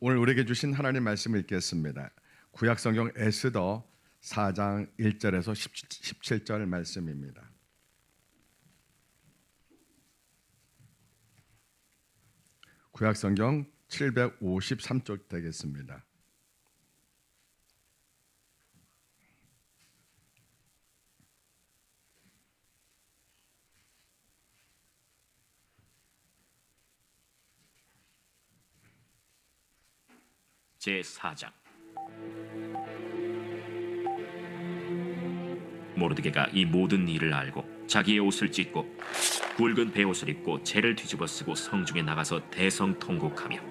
오늘 우리에게 주신 하나님 말씀을 읽겠습니다. 구약성경 에스더 4장 1절에서 17절 말씀입니다. 구약성경 753쪽 되겠습니다. 제4장. 모르드게가 이 모든 일을 알고 자기의 옷을 찢고 굵은 베옷을 입고 재를 뒤집어 쓰고 성중에 나가서 대성통곡하며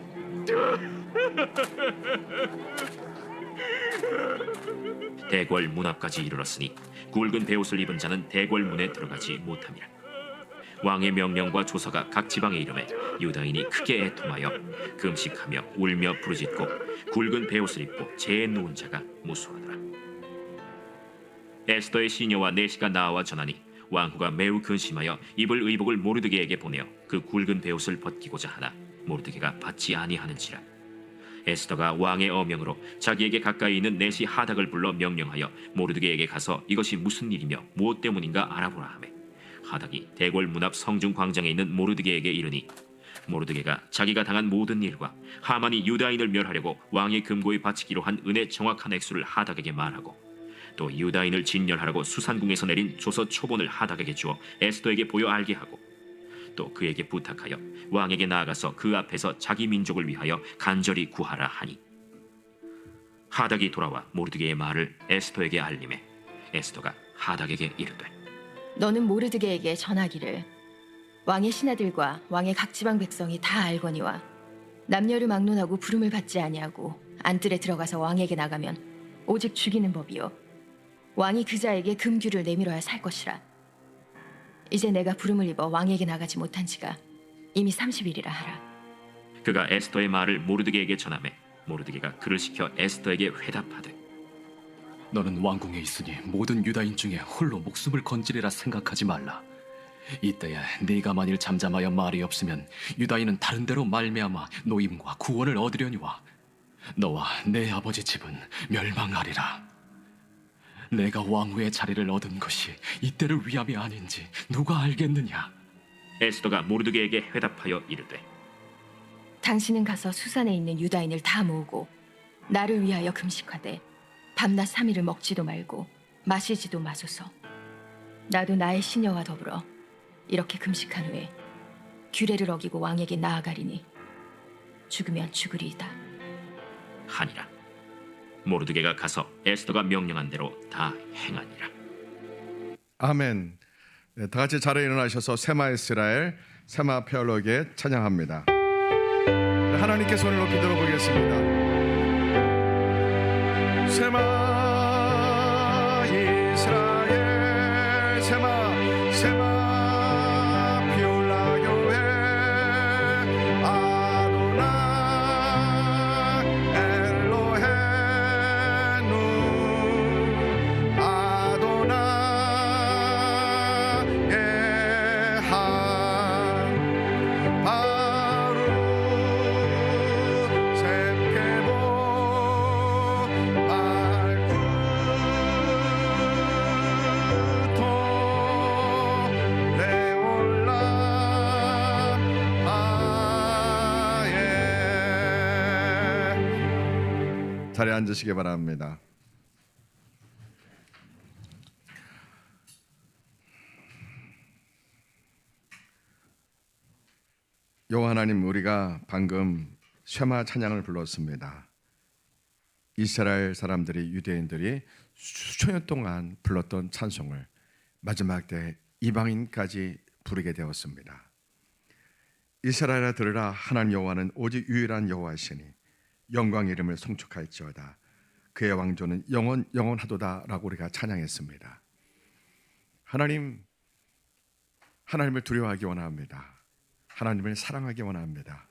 대궐 문 앞까지 이르렀으니 굵은 베옷을 입은 자는 대궐 문에 들어가지 못함이라. 왕의 명령과 조서가 각 지방에 이르매 유다인이 크게 애통하여 금식하며 울며 부르짖고 굵은 베옷을 입고 재에 누운 자가 무수하더라. 에스더의 시녀와 내시가 나와 전하니 왕후가 매우 근심하여 입을 의복을 모르드게에게 보내어 그 굵은 베옷을 벗기고자 하나 모르드게가 받지 아니하는지라. 에스더가 왕의 어명으로 자기에게 가까이 있는 내시 하닥을 불러 명령하여 모르드게에게 가서 이것이 무슨 일이며 무엇 때문인가 알아보라 하매 하닥이 대궐 문 앞 성중 광장에 있는 모르드게에게 이르니 모르드게가 자기가 당한 모든 일과 하만이 유다인을 멸하려고 왕의 금고에 바치기로 한 은의 정확한 액수를 하닥에게 말하고 또 유다인을 진멸하라고 수산궁에서 내린 조서 초본을 하닥에게 주어 에스더에게 보여 알게 하고 또 그에게 부탁하여 왕에게 나아가서 그 앞에서 자기 민족을 위하여 간절히 구하라 하니 하닥이 돌아와 모르드게의 말을 에스더에게 알림해 에스더가 하닥에게 이르되 너는 모르드게에게 전하기를 왕의 신하들과 왕의 각 지방 백성이 다 알거니와 남녀를 막론하고 부름을 받지 아니하고 안뜰에 들어가서 왕에게 나가면 오직 죽이는 법이요 왕이 그자에게 금규를 내밀어야 살 것이라. 이제 내가 부름을 입어 왕에게 나가지 못한 지가 이미 30일이라 하라. 그가 에스더의 말을 모르드게에게 전하매 모르드게가 그를 시켜 에스더에게 회답하되 너는 왕궁에 있으니 모든 유다인 중에 홀로 목숨을 건지리라 생각하지 말라. 이때에 네가 만일 잠잠하여 말이 없으면 유다인은 다른 데로 말미암아 노임과 구원을 얻으려니와 너와 내 아버지 집은 멸망하리라. 내가 왕후의 자리를 얻은 것이 이때를 위함이 아닌지 누가 알겠느냐. 에스더가 모르드게에게 회답하여 이르되 당신은 가서 수산에 있는 유다인을 다 모으고 나를 위하여 금식하되 밤낮 3일을 먹지도 말고 마시지도 마소서. 나도 나의 시녀와 더불어 이렇게 금식한 후에 규례를 어기고 왕에게 나아가리니 죽으면 죽으리이다 하니라. 모르드게가 가서 에스더가 명령한 대로 다 행하니라. 아멘. 네, 다 같이 자리에 일어나셔서 세마 이스라엘 세마 페올로게 찬양합니다. 네, 하나님께 손을 높이 들어보겠습니다. 세마 이스라엘 세마 피올라 교회 아도나 엘로헤누 아도나 예하 바루 셈케보 말구토 레올라 아예. 자리에 앉으시기 바랍니다. 여호와 하나님, 우리가 방금 쉐마 찬양을 불렀습니다. 이스라엘 사람들이, 유대인들이 수천 년 동안 불렀던 찬송을 마지막 때 이방인까지 부르게 되었습니다. 이스라엘아 들으라, 하나님 여호와는 오직 유일한 여호와시니 영광 이름을 송축할지어다. 그의 왕조는 영원하도다라고 우리가 찬양했습니다. 하나님을 두려워하기 원합니다. 하나님을 사랑하기 원합니다.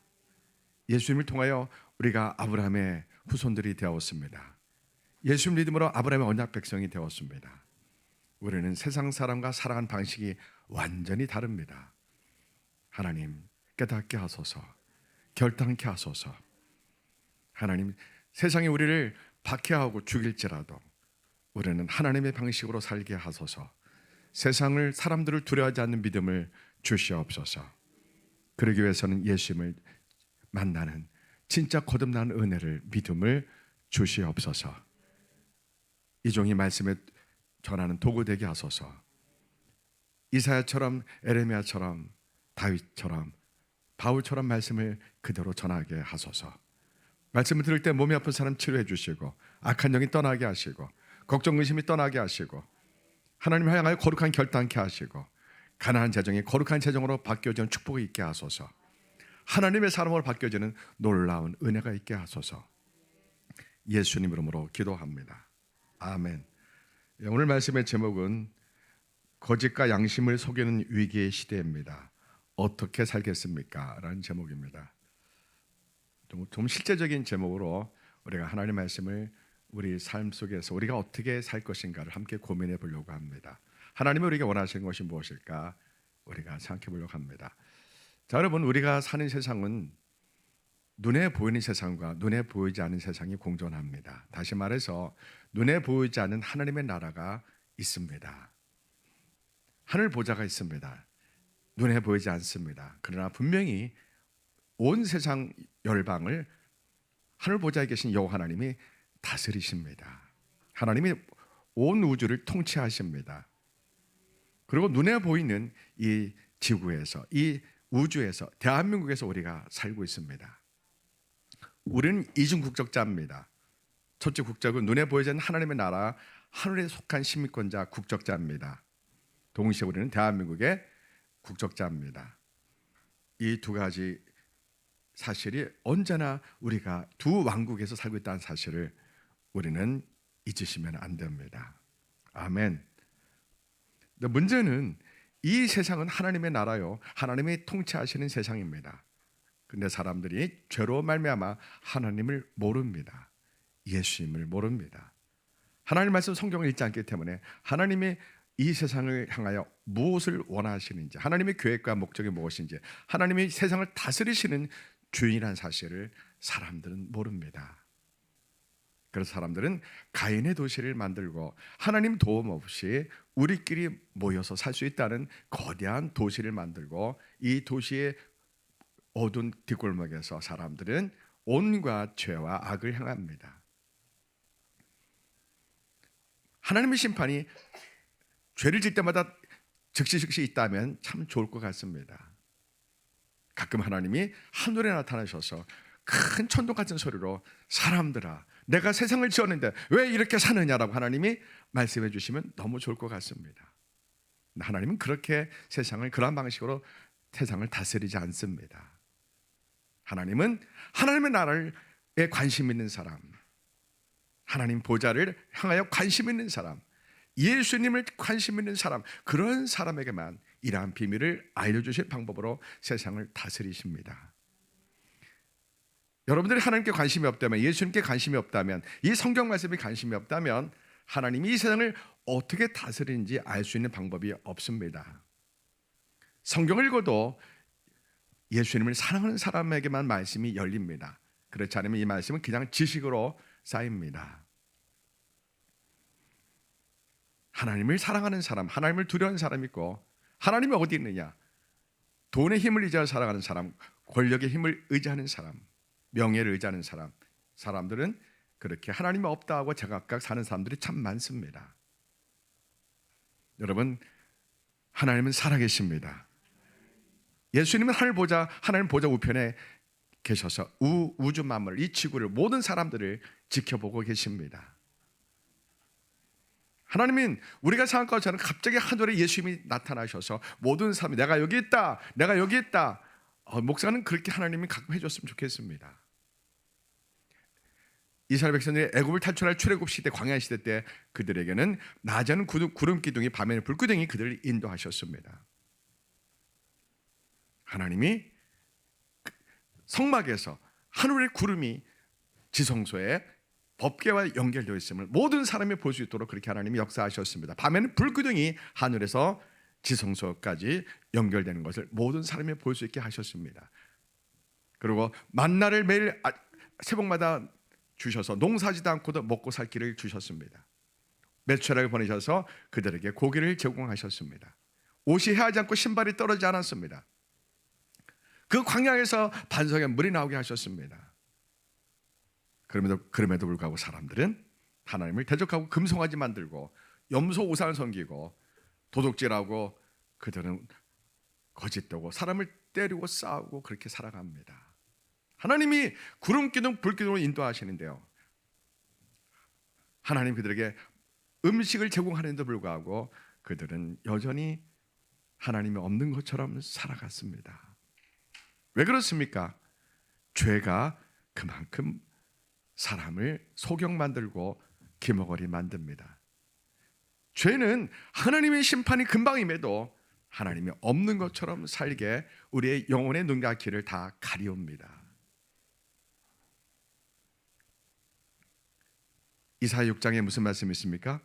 예수님을 통하여 우리가 아브라함의 후손들이 되었습니다. 예수 믿음으로 아브라함의 언약 백성이 되었습니다. 우리는 세상 사람과 살아가는 방식이 완전히 다릅니다. 하나님 깨닫게 하소서, 결단케 하소서. 하나님, 세상이 우리를 박해하고 죽일지라도 우리는 하나님의 방식으로 살게 하소서. 세상을, 사람들을 두려워하지 않는 믿음을 주시옵소서. 그러기 위해서는 예수님을 만나는 진짜 거듭난 은혜를, 믿음을 주시옵소서. 이 종이 말씀에 전하는 도구 되게 하소서. 이사야처럼, 에레미야처럼, 다윗처럼, 바울처럼 말씀을 그대로 전하게 하소서. 말씀을 들을 때 몸이 아픈 사람 치료해 주시고, 악한 영이 떠나게 하시고, 걱정 의심이 떠나게 하시고, 하나님을 향하여 거룩한 결단케 하시고, 가난한 재정이 거룩한 재정으로 바뀌어지는 축복이 있게 하소서. 하나님의 사람으로 바뀌어지는 놀라운 은혜가 있게 하소서. 예수님 이름으로 기도합니다. 아멘. 오늘 말씀의 제목은 거짓과 양심을 속이는 위기의 시대입니다. 어떻게 살겠습니까? 라는 제목입니다. 좀 실제적인 제목으로 우리가 하나님의 말씀을 우리 삶 속에서 우리가 어떻게 살 것인가를 함께 고민해 보려고 합니다. 하나님이 우리에게 원하시는 것이 무엇일까? 우리가 생각해 보려고 합니다. 자, 여러분, 우리가 사는 세상은 눈에 보이는 세상과 눈에 보이지 않는 세상이 공존합니다. 다시 말해서 눈에 보이지 않는 하나님의 나라가 있습니다. 하늘 보좌가 있습니다. 눈에 보이지 않습니다. 그러나 분명히 온 세상 열방을 하늘 보좌에 계신 여호와 하나님이 다스리십니다. 하나님이 온 우주를 통치하십니다. 그리고 눈에 보이는 이 지구에서, 이 우주에서, 대한민국에서 우리가 살고 있습니다. 우리는 이중 국적자입니다. 첫째 국적은 눈에 보이지 않는 하나님의 나라, 하늘에 속한 시민권자 국적자입니다. 동시에 우리는 대한민국의 국적자입니다. 이 두 가지 사실이 언제나 우리가 두 왕국에서 살고 있다는 사실을 우리는 잊으시면 안 됩니다. 아멘. 근데 문제는 이 세상은 하나님의 나라요, 하나님이 통치하시는 세상입니다. 근데 사람들이 죄로 말미암아 하나님을 모릅니다. 예수님을 모릅니다. 하나님 말씀 성경을 읽지 않기 때문에 하나님의 이 세상을 향하여 무엇을 원하시는지, 하나님의 계획과 목적이 무엇인지, 하나님이 세상을 다스리시는 주인이라는 사실을 사람들은 모릅니다. 그래서 사람들은 가인의 도시를 만들고 하나님 도움 없이 우리끼리 모여서 살 수 있다는 거대한 도시를 만들고, 이 도시의 어두운 뒷골목에서 사람들은 온갖 죄와 악을 행합니다. 하나님의 심판이 죄를 질 때마다 즉시 있다면 참 좋을 것 같습니다. 가끔 하나님이 하늘에 나타나셔서 큰 천둥 같은 소리로 사람들아, 내가 세상을 지었는데 왜 이렇게 사느냐라고 하나님이 말씀해 주시면 너무 좋을 것 같습니다. 하나님은 그렇게 세상을 그런 방식으로 세상을 다스리지 않습니다. 하나님은 하나님의 나라에 관심 있는 사람, 하나님 보좌를 향하여 관심 있는 사람, 예수님을 관심 있는 사람, 그런 사람에게만 이러한 비밀을 알려주실 방법으로 세상을 다스리십니다. 여러분들이 하나님께 관심이 없다면, 예수님께 관심이 없다면, 이 성경 말씀에 관심이 없다면 하나님이 이 세상을 어떻게 다스리는지 알 수 있는 방법이 없습니다. 성경을 읽어도 예수님을 사랑하는 사람에게만 말씀이 열립니다. 그렇지 않으면 이 말씀은 그냥 지식으로 쌓입니다. 하나님을 사랑하는 사람, 하나님을 두려워하는 사람이 있고, 하나님이 어디 있느냐? 돈의 힘을 의지하여 살아가는 사람, 권력의 힘을 의지하는 사람, 명예를 의지하는 사람, 사람들은 그렇게 하나님이 없다 하고 제각각 사는 사람들이 참 많습니다. 여러분, 하나님은 살아계십니다. 예수님은 하나님 보좌 우편에 계셔서 우주 만물을, 이 지구를, 모든 사람들을 지켜보고 계십니다. 하나님은 우리가 생각하고 저는 갑자기 하늘에 예수님이 나타나셔서 모든 사람이 내가 여기 있다, 내가 여기 있다. 목사는 그렇게 하나님이 가끔 해줬으면 좋겠습니다. 이스라엘 백성들이 애굽을 탈출할 출애굽 시대, 광야 시대 때 그들에게는 낮에는 구름 기둥이, 밤에는 불기둥이 그들을 인도하셨습니다. 하나님이 성막에서 하늘의 구름이 지성소에 법궤와 연결되어 있음을 모든 사람이 볼 수 있도록 그렇게 하나님이 역사하셨습니다. 밤에는 불기둥이 하늘에서 지성소까지 연결되는 것을 모든 사람이 볼 수 있게 하셨습니다. 그리고 만나를 매일 새벽마다 주셔서 농사지도 않고도 먹고 살 길을 주셨습니다. 메추라를 보내셔서 그들에게 고기를 제공하셨습니다. 옷이 헤하지 않고 신발이 떨어지지 않았습니다. 그 광야에서 반석에 물이 나오게 하셨습니다. 그럼에도 불구하고 사람들은 하나님을 대적하고 금송아지 만들고 염소 우상을 섬기고 도둑질하고 그들은 거짓되고 사람을 때리고 싸우고 그렇게 살아갑니다. 하나님이 구름 기둥 불 기둥으로 인도하시는데요, 하나님 그들에게 음식을 제공하는데도 불구하고 그들은 여전히 하나님이 없는 것처럼 살아갔습니다. 왜 그렇습니까? 죄가 그만큼 사람을 소경 만들고 기머거리 만듭니다. 죄는 하나님의 심판이 금방 임해도 하나님이 없는 것처럼 살게 우리의 영혼의 눈과 귀를 다 가리웁니다. 이사야 6장에 무슨 말씀이 있습니까?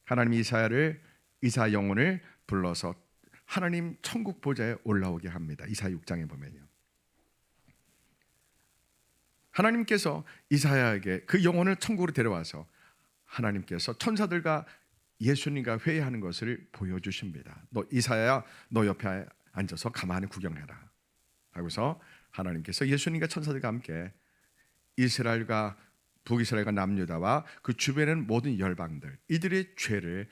하나님이 이사야 영혼을 불러서 하나님 천국 보좌에 올라오게 합니다. 이사야 6장에 보면요, 하나님께서 이사야에게 그 영혼을 천국으로 데려와서 하나님께서 천사들과 예수님과 회의하는 것을 보여주십니다. 너 이사야야, 너 옆에 앉아서 가만히 구경해라 하고서 하나님께서 예수님과 천사들과 함께 이스라엘과 북이스라엘과 남유다와 그 주변의 모든 열방들, 이들의 죄를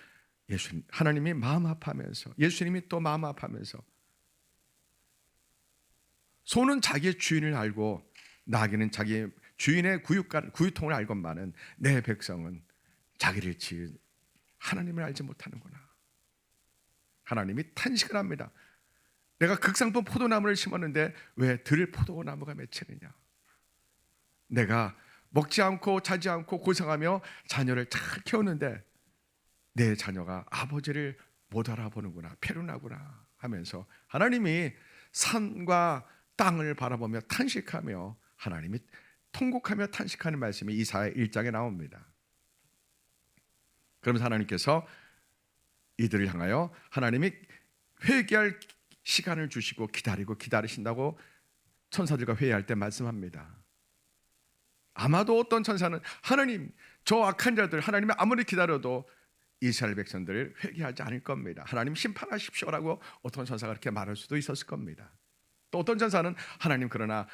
하나님이 마음 아파하면서, 예수님이 또 마음 아파하면서, 소는 자기의 주인을 알고 나귀는 자기 주인의 구유통을 알건만은 내 백성은 자기를 지은 하나님을 알지 못하는구나. 하나님이 탄식을 합니다. 내가 극상품 포도나무를 심었는데 왜 들 포도나무가 맺히느냐. 내가 먹지 않고 자지 않고 고생하며 자녀를 잘 키웠는데 내 자녀가 아버지를 못 알아보는구나, 패륜하구나 하면서 하나님이 산과 땅을 바라보며 탄식하며 하나님이 통곡하며 탄식하는 말씀이 이사야 1장에 나옵니다. 그러면서 하나님께서 이들을 향하여 하나님이 회개할 시간을 주시고 기다리신다고 천사들과 회의할 때 말씀합니다. 아마도 어떤 천사는 하나님, 저 악한 자들 하나님이 아무리 기다려도 이스라엘 백성들을 회개하지 않을 겁니다. 하나님 심판하십시오라고 어떤 천사가 그렇게 말할 수도 있었을 겁니다. 또 어떤 천사는 하나님, 그러나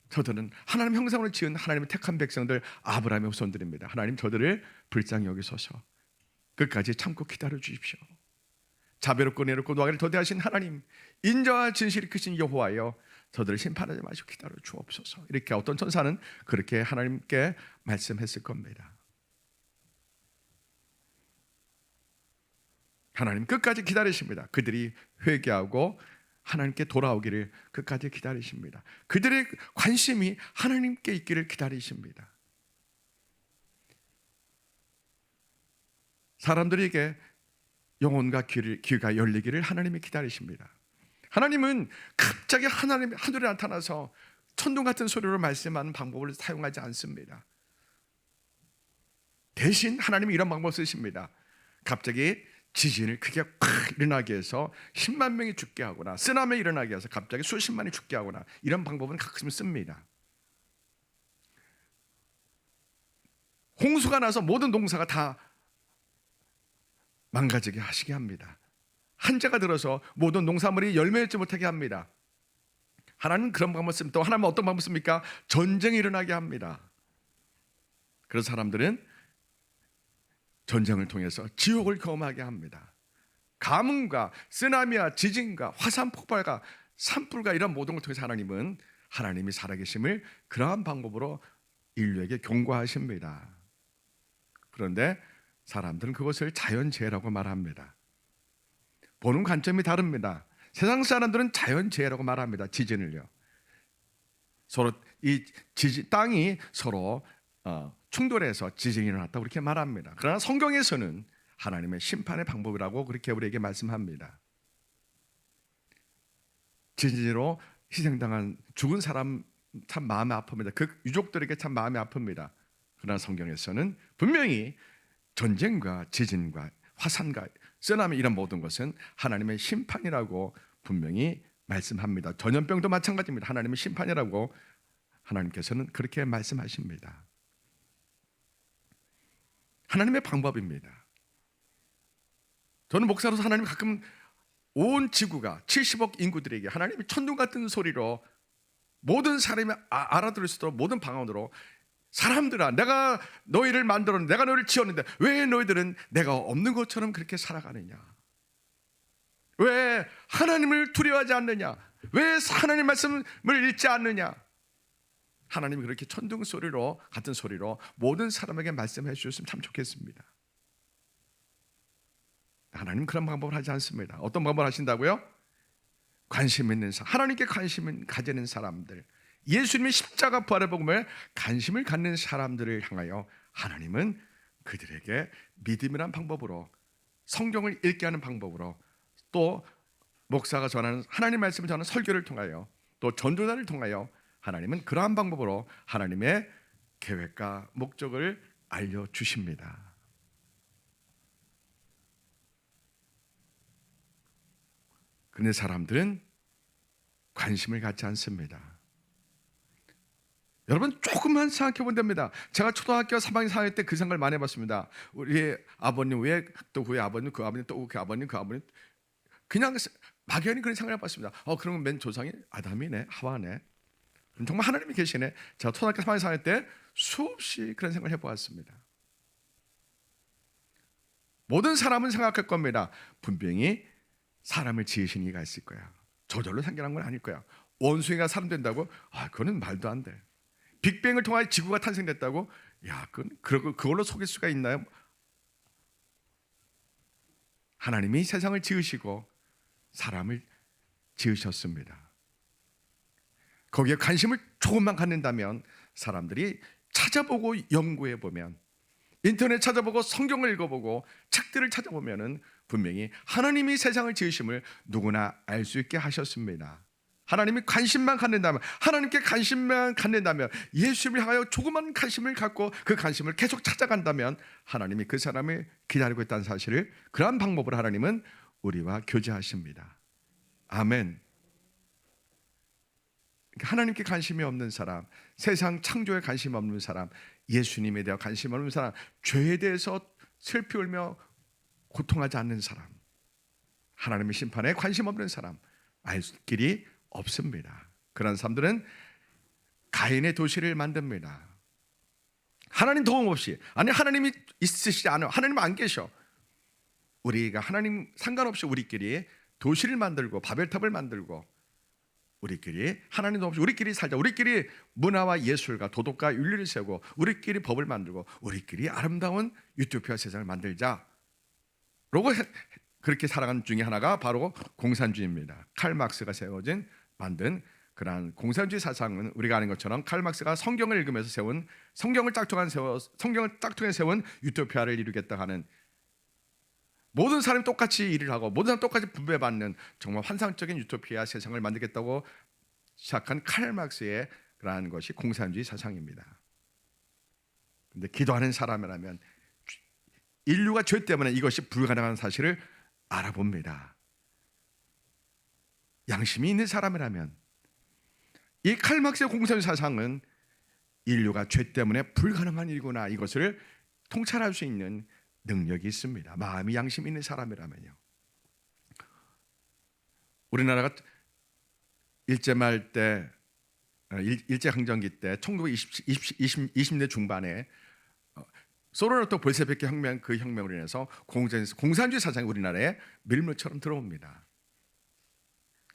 저들은 하나님 형상으로 지은 하나님의 택한 백성들 아브라함의 후손들입니다. 하나님 저들을 불쌍히 여기소서. 끝까지 참고 기다려 주십시오. 자비롭고 내롭고 노하기를 더대하신 하나님, 인자와 진실이 크신 여호와여, 저들을 심판하지 마시고 기다려 주옵소서. 이렇게 어떤 천사는 그렇게 하나님께 말씀했을 겁니다. 하나님 끝까지 기다리십니다. 그들이 회개하고 하나님께 돌아오기를 끝까지 기다리십니다. 그들의 관심이 하나님께 있기를 기다리십니다. 사람들에게 영혼과 귀가 열리기를 하나님이 기다리십니다. 하나님은 갑자기 하늘에 나타나서 천둥 같은 소리로 말씀하는 방법을 사용하지 않습니다. 대신 하나님이 이런 방법을 쓰십니다. 갑자기 지진을 크게 팍 일어나게 해서 10만 명이 죽게 하거나 쓰나미 일어나게 해서 갑자기 수십만이 죽게 하거나 이런 방법은 가끔 씁니다. 홍수가 나서 모든 농사가 다 망가지게 하시게 합니다. 한자가 들어서 모든 농산물이 열매 맺지 못하게 합니다. 하나님은 그런 방법을 씁니다. 또 하나님은 어떤 방법을 씁니까? 전쟁이 일어나게 합니다. 그래서 사람들은 전쟁을 통해서 지옥을 경험하게 합니다. 가뭄과 쓰나미와 지진과 화산 폭발과 산불과 이런 모든 걸 통해서 하나님은 하나님이 살아계심을 그러한 방법으로 인류에게 경고하십니다. 그런데 사람들은 그것을 자연재해라고 말합니다. 보는 관점이 다릅니다. 세상 사람들은 자연재해라고 말합니다. 지진을요. 서로 땅이 서로 충돌해서 지진이 일어났다고 그렇게 말합니다. 그러나 성경에서는 하나님의 심판의 방법이라고 그렇게 우리에게 말씀합니다. 지진으로 희생당한 죽은 사람 참 마음이 아픕니다. 그 유족들에게 참 마음이 아픕니다. 그러나 성경에서는 분명히 전쟁과 지진과 화산과 쓰나미 이런 모든 것은 하나님의 심판이라고 분명히 말씀합니다. 전염병도 마찬가지입니다. 하나님의 심판이라고 하나님께서는 그렇게 말씀하십니다. 하나님의 방법입니다. 저는 목사로서 하나님 가끔 온 지구가 70억 인구들에게 하나님이 천둥 같은 소리로 모든 사람이 알아들을 수 있도록 모든 방언으로 사람들아 내가 너희를 만들었는데 내가 너희를 지었는데 왜 너희들은 내가 없는 것처럼 그렇게 살아가느냐, 왜 하나님을 두려워하지 않느냐, 왜 하나님 말씀을 읽지 않느냐. 하나님이 그렇게 천둥 소리로 같은 소리로 모든 사람에게 말씀해 주셨으면 참 좋겠습니다. 하나님 그런 방법을 하지 않습니다. 어떤 방법을 하신다고요? 관심 있는 사람, 하나님께 관심을 가지는 사람들, 예수님의 십자가 부활의 복음에 관심을 갖는 사람들을 향하여 하나님은 그들에게 믿음이란 방법으로, 성경을 읽게 하는 방법으로, 또 목사가 전하는 하나님 말씀을 전하는 설교를 통하여, 또 전도자를 통하여 하나님은 그러한 방법으로 하나님의 계획과 목적을 알려주십니다. 그런데 사람들은 관심을 갖지 않습니다. 여러분 조금만 생각해 보면 됩니다. 제가 초등학교 3학년 4학년 때 그 생각을 많이 해봤습니다. 우리 아버님 왜 또 그 아버님 그 아버님 또 그 아버님 그 아버님, 그냥 막연히 그런 생각을 해봤습니다. 그러면 맨 조상이 아담이네, 하와네, 그럼 정말 하나님이 계시네. 제가 초등학교 3학년 4학년 때 수없이 그런 생각을 해보았습니다. 모든 사람은 생각할 겁니다. 분명히 사람을 지으신 이가 있을 거야. 저절로 생겨난 건 아닐 거야. 원숭이가 사람 된다고? 그거는 말도 안 돼. 빅뱅을 통하여 지구가 탄생됐다고? 그걸로 속일 수가 있나요? 하나님이 세상을 지으시고 사람을 지으셨습니다. 거기에 관심을 조금만 갖는다면, 사람들이 찾아보고 연구해 보면, 인터넷 찾아보고 성경을 읽어보고 책들을 찾아보면은 분명히 하나님이 세상을 지으심을 누구나 알 수 있게 하셨습니다. 하나님이 관심만 갖는다면, 하나님께 관심만 갖는다면, 예수님을 향하여 조그만 관심을 갖고 그 관심을 계속 찾아간다면 하나님이 그 사람을 기다리고 있다는 사실을, 그러한 방법으로 하나님은 우리와 교제하십니다. 아멘. 하나님께 관심이 없는 사람, 세상 창조에 관심 없는 사람, 예수님에 대해 관심 없는 사람, 죄에 대해서 슬피 울며 고통하지 않는 사람, 하나님의 심판에 관심 없는 사람, 알 길이 없습니다. 그런 사람들은 가인의 도시를 만듭니다. 하나님 도움 없이, 아니 하나님이 있으시지 않아, 하나님 안 계셔, 우리가 하나님 상관없이 우리끼리 도시를 만들고 바벨탑을 만들고 우리끼리 하나님도 없이 우리끼리 살자, 우리끼리 문화와 예술과 도덕과 윤리를 세우고 우리끼리 법을 만들고 우리끼리 아름다운 유토피아 세상을 만들자 라고 그렇게 살아가는 중에 하나가 바로 공산주의입니다. 칼 막스가 만든 그러한 공산주의 사상은 우리가 아는 것처럼 칼 막스가 성경을 읽으면서 세운, 성경을 짝퉁에 세운 유토피아를 이루겠다 하는, 모든 사람이 똑같이 일을 하고 모든 사람이 똑같이 분배받는 정말 환상적인 유토피아 세상을 만들겠다고 시작한 칼 막스의 그러한 것이 공산주의 사상입니다. 그런데 기도하는 사람이라면 인류가 죄 때문에 이것이 불가능한 사실을 알아봅니다. 양심이 있는 사람이라면 이 칼 막스의 공산주의 사상은 인류가 죄 때문에 불가능한 일이구나, 이것을 통찰할 수 있는 능력이 있습니다. 마음이 양심 있는 사람이라면요. 우리나라가 일제말 때, 일제강점기 때 1920년 중반에 소련으로부터 볼셰비키 혁명, 그 혁명으로 인해서 공산주의 사상이 우리나라에 밀물처럼 들어옵니다.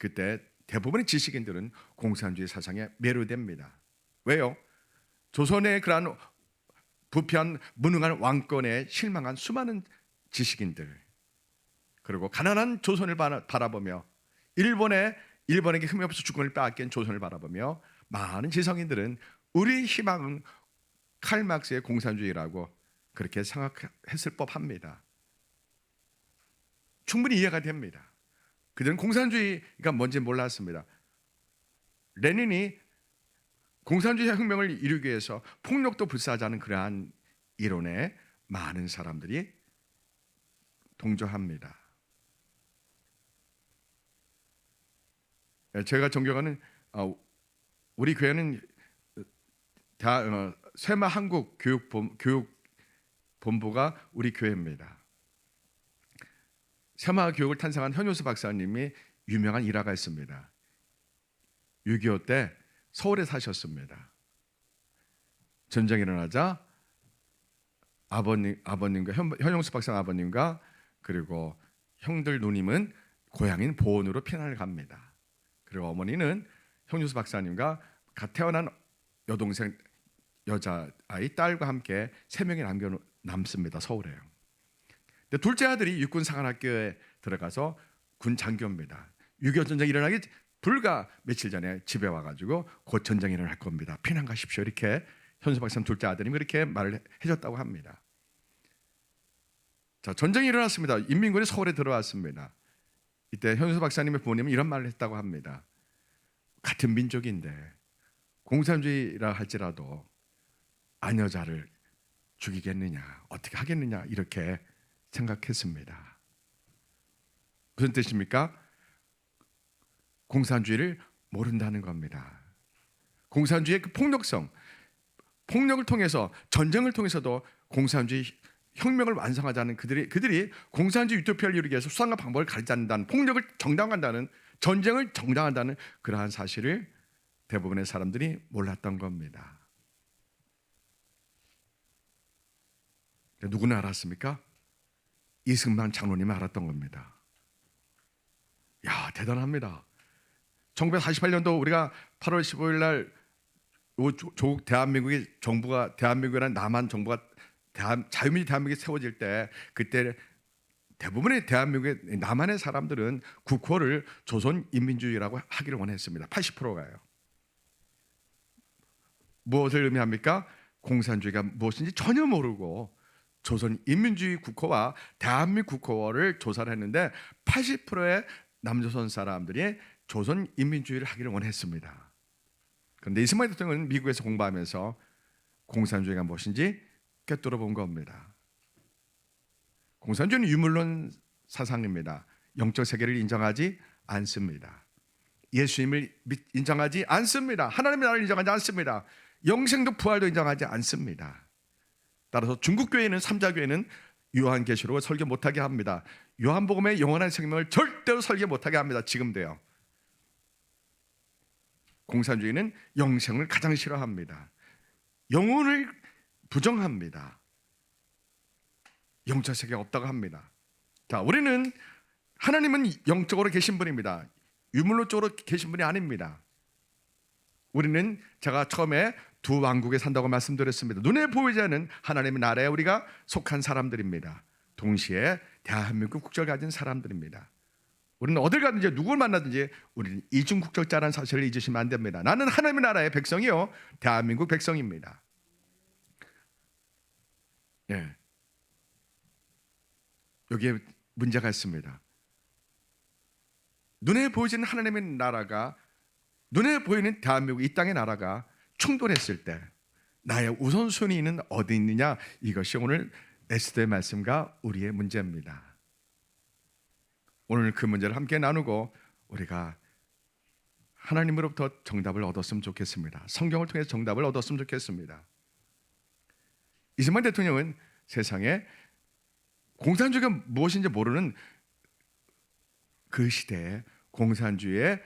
그때 대부분의 지식인들은 공산주의 사상에 매료됩니다. 왜요? 조선의 그러한 부패한 무능한 왕권에 실망한 수많은 지식인들, 그리고 가난한 조선을 바라보며 일본에게 힘없어 주권을 빼앗긴 조선을 바라보며 많은 지성인들은 우리 희망은 칼 막스의 공산주의라고 그렇게 생각했을 법합니다. 충분히 이해가 됩니다. 그들은 공산주의가 뭔지 몰랐습니다. 레닌이 공산주의 혁명을 이루기 위해서 폭력도 불사하지 않은 그러한 이론에 많은 사람들이 동조합니다. 제가 존경하는 우리 교회는 쇠마 한국 교육 본부가 우리 교회입니다. 새마을 교육을 탄생한 현효수 박사님이 유명한 일화가 있습니다. 6.25 때 서울에 사셨습니다. 전쟁이 일어나자 아버님과 현용수 박사 아버님과 그리고 형들 누님은 고향인 보은으로 피난을 갑니다. 그리고 어머니는 현용수 박사님과 갓 태어난 여동생 여자아이 딸과 함께 3명이 남습니다. 서울에요. 근데 둘째 아들이 육군사관학교에 들어가서 군 장교입니다. 6.25 전쟁이 일어나기 불과 며칠 전에 집에 와가지고 곧 전쟁이 일어날 겁니다. 피난 가십시오. 이렇게 현수 박사님 둘째 아들이 그렇게 말을 해줬다고 합니다. 자, 전쟁이 일어났습니다. 인민군이 서울에 들어왔습니다. 이때 현수 박사님의 부모님은 이런 말을 했다고 합니다. 같은 민족인데 공산주의라 할지라도 아녀자를 죽이겠느냐, 어떻게 하겠느냐 이렇게 생각했습니다. 무슨 뜻입니까? 공산주의를 모른다는 겁니다. 공산주의의 그 폭력성, 폭력을 통해서 전쟁을 통해서도 공산주의 혁명을 완성하자는 그들이 공산주의 유토피아를 이루기 위해서 수단과 방법을 가리지 않는다는, 폭력을 정당화한다는, 전쟁을 정당화한다는 그러한 사실을 대부분의 사람들이 몰랐던 겁니다. 누구는 알았습니까? 이승만 장로님이 알았던 겁니다. 야, 대단합니다. 1948년도 우리가 8월 15일 날 조국 대한민국의 정부가, 대한민국이라는 남한 정부가 자유민주 대한민국이 세워질 때, 그때 대부분의 대한민국의 남한의 사람들은 국호를 조선인민주의라고 하기를 원했습니다. 80%가요. 무엇을 의미합니까? 공산주의가 무엇인지 전혀 모르고 조선인민주의 국호와 대한민국 국호를 조사를 했는데 80%의 남조선 사람들이 조선인민주의를 하기를 원했습니다. 그런데 이승만 대통령은 미국에서 공부하면서 공산주의가 무엇인지 꿰뚫어 본 겁니다. 공산주의는 유물론 사상입니다. 영적 세계를 인정하지 않습니다. 예수님을 인정하지 않습니다. 하나님의 나라를 인정하지 않습니다. 영생도 부활도 인정하지 않습니다. 따라서 중국 교회는, 삼자교회는 요한계시록을 설교 못하게 합니다. 요한복음의 영원한 생명을 절대로 설교 못하게 합니다. 지금도요. 공산주의는 영생을 가장 싫어합니다. 영혼을 부정합니다. 영적 세계가 없다고 합니다. 자, 우리는 하나님은 영적으로 계신 분입니다. 유물로 쪽으로 계신 분이 아닙니다. 우리는 제가 처음에 두 왕국에 산다고 말씀드렸습니다. 눈에 보이지 않는 하나님의 나라에 우리가 속한 사람들입니다. 동시에 대한민국 국적을 가진 사람들입니다. 우리는 어딜 가든지 누굴 만나든지 우리는 이중 국적자라는 사실을 잊으시면 안 됩니다. 나는 하나님의 나라의 백성이요, 대한민국 백성입니다. 예. 여기에 문제가 있습니다. 눈에 보이지는 하나님의 나라가, 눈에 보이는 대한민국 이 땅의 나라가 충돌했을 때 나의 우선순위는 어디 있느냐, 이것이 오늘 에스더의 말씀과 우리의 문제입니다. 오늘 그 문제를 함께 나누고 우리가 하나님으로부터 정답을 얻었으면 좋겠습니다. 성경을 통해서 정답을 얻었으면 좋겠습니다. 이승만 대통령은 세상에 공산주의가 무엇인지 모르는 그 시대에 공산주의의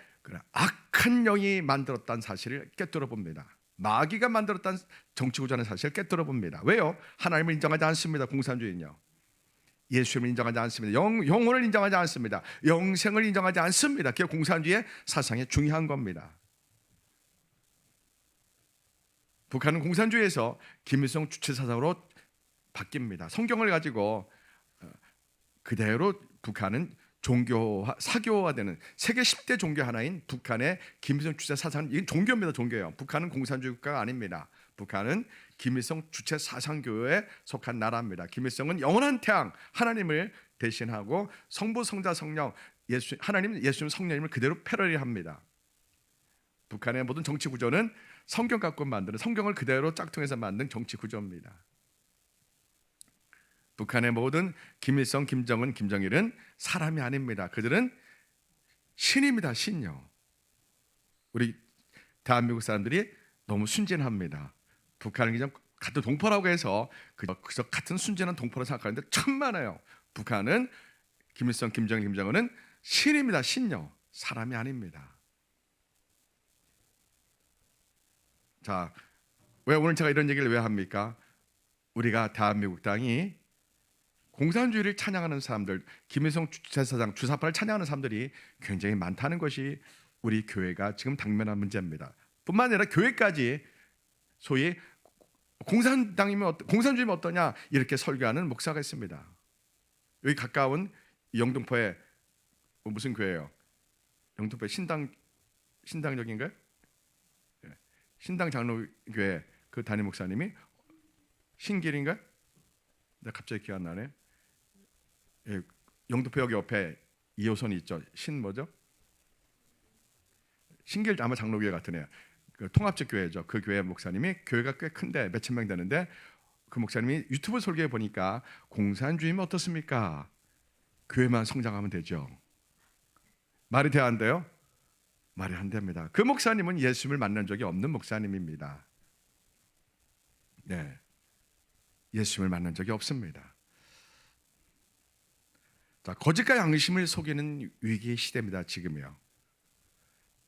악한 영이 만들었다는 사실을 꿰뚫어 봅니다. 마귀가 만들었다는 정치구조라는 사실을 꿰뚫어 봅니다. 왜요? 하나님을 인정하지 않습니다. 공산주의는요. 예수님을 인정하지 않습니다. 영혼을 인정하지 않습니다. 영생을 인정하지 않습니다. 그게 공산주의의 사상의 중요한 겁니다. 북한은 공산주의에서 김일성 주체 사상으로 바뀝니다. 성경을 가지고 그대로 북한은 종교화, 사교화되는 세계 10대 종교 하나인 북한의 김일성 주체 사상, 이건 종교입니다. 종교예요. 북한은 공산주의 국가가 아닙니다. 북한은 김일성 주체 사상교에 속한 나라입니다. 김일성은 영원한 태양 하나님을 대신하고 성부, 성자, 성령, 하나님, 예수님, 성령님을 그대로 패러디합니다. 북한의 모든 정치 구조는 성경 갖고 만드는, 성경을 그대로 짝퉁해서 만든 정치 구조입니다. 북한의 모든 김일성, 김정은, 김정일은 사람이 아닙니다. 그들은 신입니다. 신요. 우리 대한민국 사람들이 너무 순진합니다. 북한을 그냥 같은 동포라고 해서 그저 같은 순진한 동포로 생각하는데 참 많아요. 북한은 김일성, 김정일, 김정은은 신입니다. 신녀, 사람이 아닙니다. 자, 왜 오늘 제가 이런 얘기를 왜 합니까? 우리가 대한민국 땅이 공산주의를 찬양하는 사람들, 김일성 제사장, 주사파를 찬양하는 사람들이 굉장히 많다는 것이 우리 교회가 지금 당면한 문제입니다. 뿐만 아니라 교회까지 소위 공산주의면 어떠냐 이렇게 설교하는 목사가 있습니다. 여기 가까운 영등포에 무슨 교회예요? 영등포 신당역인가요? 신당 장로교회 그 담임 목사님이 신길인가요? 나 갑자기 기억 안 나네. 예, 영등포역 옆에 2호선이 있죠. 뭐죠? 신길 아마 장로교회 같으네요. 그 통합적 교회죠. 그 교회 목사님이 교회가 꽤 큰데 몇천 명 되는데 그 목사님이 유튜브 설교에 보니까 공산주의면 어떻습니까? 교회만 성장하면 되죠. 말이 돼야 한대요? 말이 안 됩니다. 그 목사님은 예수님을 만난 적이 없는 목사님입니다. 네, 예수님을 만난 적이 없습니다. 자, 거짓과 양심을 속이는 위기의 시대입니다. 지금이요.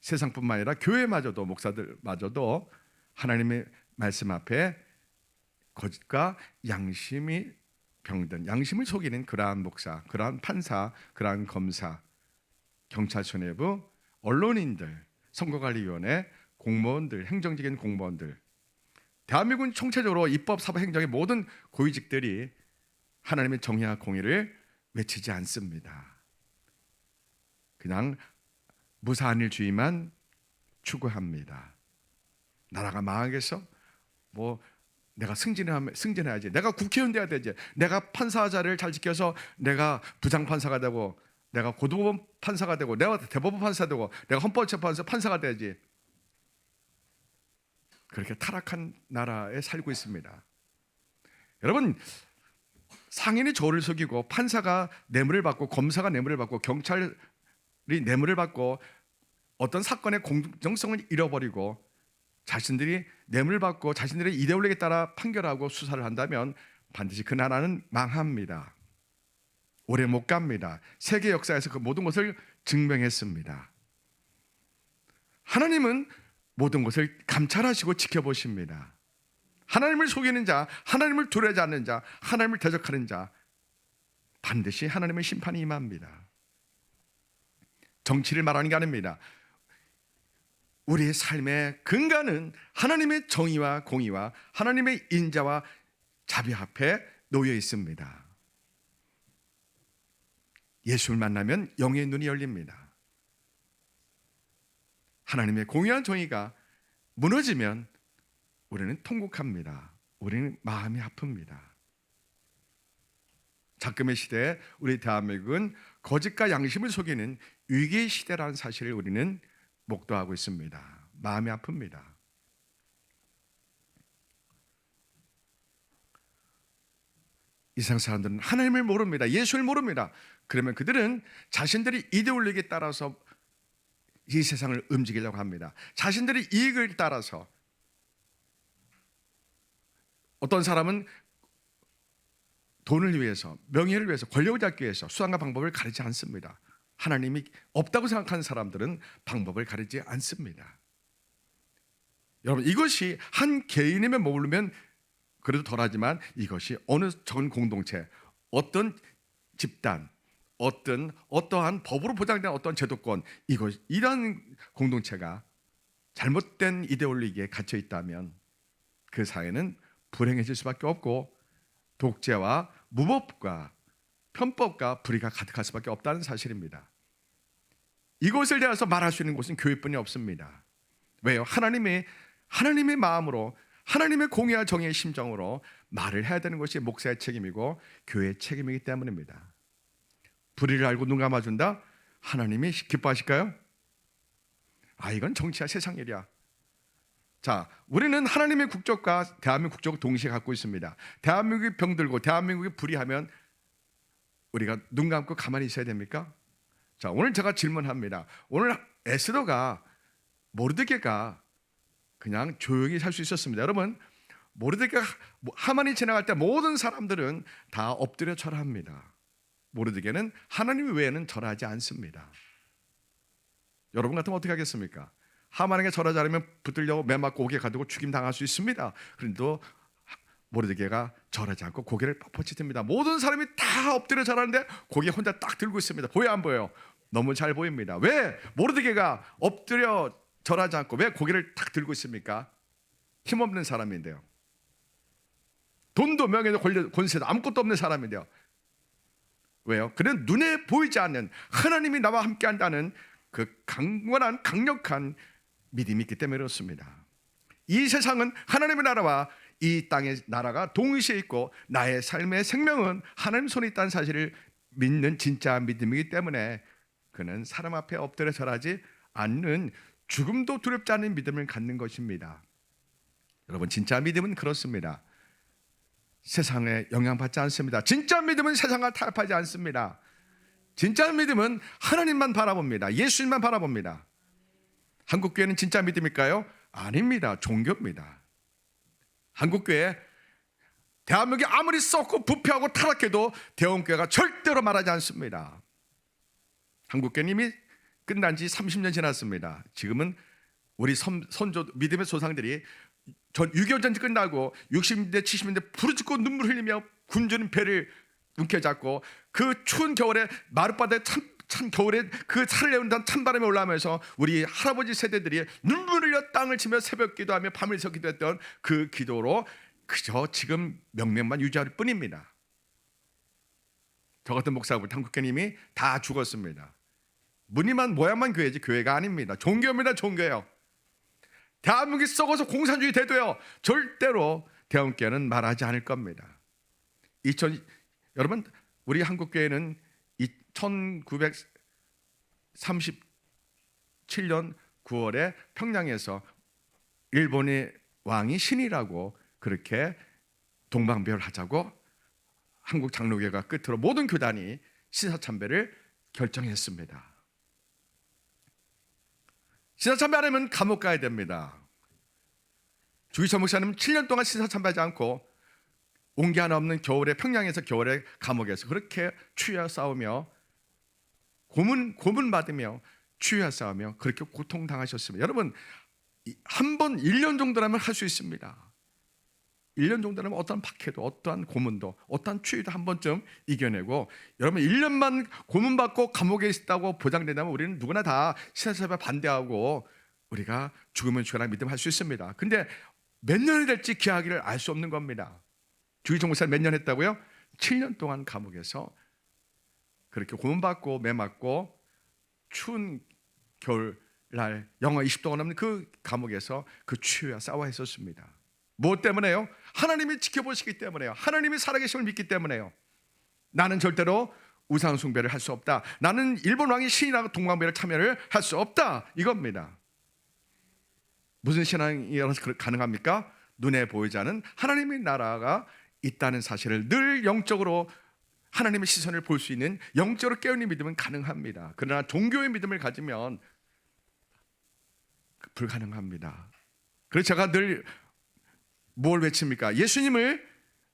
세상뿐만 아니라 교회마저도 목사들마저도 하나님의 말씀 앞에 거짓과 양심이 병든 양심을 속이는 그러한 목사, 그러한 판사, 그러한 검사, 경찰서 내부 언론인들, 선거관리위원회 공무원들, 행정적인 공무원들, 대한민국은 총체적으로 입법, 사법, 행정의 모든 고위직들이 하나님의 정의와 공의를 외치지 않습니다. 그냥 무사한일주의만 추구합니다. 나라가 망하겠어? 뭐 내가 승진해야지. 내가 국회의원 돼야 되지. 내가 판사 자리를 잘 지켜서 내가 부장판사가 되고, 내가 고등법원 판사가 되고, 내가 대법원 판사 되고, 내가 헌법재판소 판사가 돼야지. 그렇게 타락한 나라에 살고 있습니다. 여러분, 상인이 저를 속이고 판사가 뇌물을 받고 검사가 뇌물을 받고 경찰이 뇌물을 받고 어떤 사건의 공정성을 잃어버리고 자신들이 뇌물을 받고 자신들의 이데올로기에 따라 판결하고 수사를 한다면 반드시 그 나라는 망합니다. 오래 못 갑니다. 세계 역사에서 그 모든 것을 증명했습니다. 하나님은 모든 것을 감찰하시고 지켜보십니다. 하나님을 속이는 자, 하나님을 두려워하지 않는 자, 하나님을 대적하는 자, 반드시 하나님의 심판이 임합니다. 정치를 말하는 게 아닙니다. 우리의 삶의 근간은 하나님의 정의와 공의와 하나님의 인자와 자비 앞에 놓여 있습니다. 예수를 만나면 영의 눈이 열립니다. 하나님의 공의와 정의가 무너지면 우리는 통곡합니다. 우리는 마음이 아픕니다. 작금의 시대에 우리 대한민국은 거짓과 양심을 속이는 위기의 시대라는 사실을 우리는 목도하고 있습니다. 마음이 아픕니다. 이 세상 사람들은 하나님을 모릅니다. 예수를 모릅니다. 그러면 그들은 자신들이 이데올로기에 따라서 이 세상을 움직이려고 합니다. 자신들의 이익을 따라서. 어떤 사람은 돈을 위해서, 명예를 위해서, 권력을 잡기 위해서 수단과 방법을 가리지 않습니다. 하나님이 없다고 생각하는 사람들은 방법을 가리지 않습니다. 여러분, 이것이 한 개인에게 머무르면 그래도 덜하지만 이것이 어느 전 공동체, 어떤 집단, 어떠한 법으로 보장된 어떤 제도권, 이런 공동체가 잘못된 이데올로기에 갇혀 있다면 그 사회는 불행해질 수밖에 없고 독재와 무법과 편법과 불의가 가득할 수밖에 없다는 사실입니다. 이것을 대해서 말할 수 있는 곳은 교회뿐이 없습니다. 왜요? 하나님의 마음으로, 하나님의 공의와 정의의 심정으로 말을 해야 되는 것이 목사의 책임이고 교회의 책임이기 때문입니다. 불의를 알고 눈 감아준다? 하나님이 기뻐하실까요? 이건 정치야, 세상 일이야. 자, 우리는 하나님의 국적과 대한민국 국적을 동시에 갖고 있습니다. 대한민국이 병들고 대한민국이 불의하면 우리가 눈 감고 가만히 있어야 됩니까? 자, 오늘 제가 질문합니다. 오늘 에스더가 모르드게가 그냥 조용히 살 수 있었습니다. 여러분, 모르드게가 하만이 지나갈 때 모든 사람들은 다 엎드려 절합니다. 모르드게는 하나님 외에는 절하지 않습니다. 여러분 같으면 어떻게 하겠습니까? 하만에게 절하지 않으면 붙들려고 매 맞고 옥에 가두고 죽임 당할 수 있습니다. 그런데도 모르드게가 절하지 않고 고개를 뻣뻣이 듭니다. 모든 사람이 다 엎드려 절하는데 고개 혼자 딱 들고 있습니다. 보여 안 보여요? 너무 잘 보입니다. 왜 모르드게가 엎드려 절하지 않고 왜 고개를 딱 들고 있습니까? 힘없는 사람인데요. 돈도 명예도 권세도 아무것도 없는 사람인데요. 왜요? 그는 눈에 보이지 않는 하나님이 나와 함께한다는 그 강건한 강력한 믿음이 있기 때문에 그렇습니다. 이 세상은 하나님의 나라와 이 땅의 나라가 동시에 있고 나의 삶의 생명은 하나님 손에 있다는 사실을 믿는 진짜 믿음이기 때문에 그는 사람 앞에 엎드려 절하지 않는 죽음도 두렵지 않은 믿음을 갖는 것입니다. 여러분, 진짜 믿음은 그렇습니다. 세상에 영향받지 않습니다. 진짜 믿음은 세상과 타협하지 않습니다. 진짜 믿음은 하나님만 바라봅니다. 예수님만 바라봅니다. 한국교회는 진짜 믿음일까요? 아닙니다. 종교입니다. 한국교회, 대한민국이 아무리 썩고 부패하고 타락해도 대원교회가 절대로 말하지 않습니다. 한국교회는 이미 끝난 지 30년 지났습니다. 지금은 우리 선조 믿음의 조상들이 6.25 전쟁 끝나고 60년대 70년대 부르짖고 눈물 흘리며 굶주린 배를 움켜잡고 그 추운 겨울에 마룻바닥에 찬 겨울에 그 차를 내온다는 찬바람이 올라오면서 우리 할아버지 세대들이 눈물 흘려 땅을 치며 새벽 기도하며 밤을 새 기도했던 그 기도로 그저 지금 명맥만 유지할 뿐입니다. 저 같은 목사분 한국교님이 다 죽었습니다. 무늬만 모양만 교회지 교회가 아닙니다. 종교입니다. 종교예요. 대한민국이 썩어서 공산주의 돼도요 절대로 대한민국교회는 말하지 않을 겁니다. 여러분, 우리 한국교회는 1937년 9월에 평양에서 일본의 왕이 신이라고 그렇게 동방별하자고 한국 장로교회가 끝으로 모든 교단이 신사참배를 결정했습니다. 신사참배하려면 감옥 가야 됩니다. 주기철 목사님은 7년 동안 신사참배하지 않고 온기 하나 없는 겨울에 평양에서 겨울에 감옥에서 그렇게 추위와 싸우며 고문 받으며 추위와 싸우며 그렇게 고통당하셨습니다. 여러분, 한 번 1년 정도라면 할 수 있습니다. 1년 정도라면 어떠한 박해도 어떠한 고문도 어떠한 추위도 한 번쯤 이겨내고, 여러분 1년만 고문받고 감옥에 있다고 보장된다면 우리는 누구나 다 신사참배 반대하고 우리가 죽으면 죽어라 믿음 할 수 있습니다. 근데 몇 년이 될지 기하기를 알 수 없는 겁니다. 주기철 목사님 몇 년 했다고요? 7년 동안 감옥에서 그렇게 고문받고 매 맞고 추운 겨울날 영하 20도가 넘는 그 감옥에서 그 추위와 싸워 했었습니다. 무엇 때문에요? 하나님이 지켜보시기 때문에요. 하나님이 살아계심을 믿기 때문에요. 나는 절대로 우상 숭배를 할 수 없다. 나는 일본 왕이 신이라고 동방배를 참여를 할 수 없다. 이겁니다. 무슨 신앙이라서 가능합니까? 눈에 보이지 않은 하나님의 나라가 있다는 사실을 늘 영적으로 하나님의 시선을 볼 수 있는 영적으로 깨어있는 믿음은 가능합니다. 그러나 종교의 믿음을 가지면 불가능합니다. 그래서 제가 늘 뭘 외칩니까? 예수님을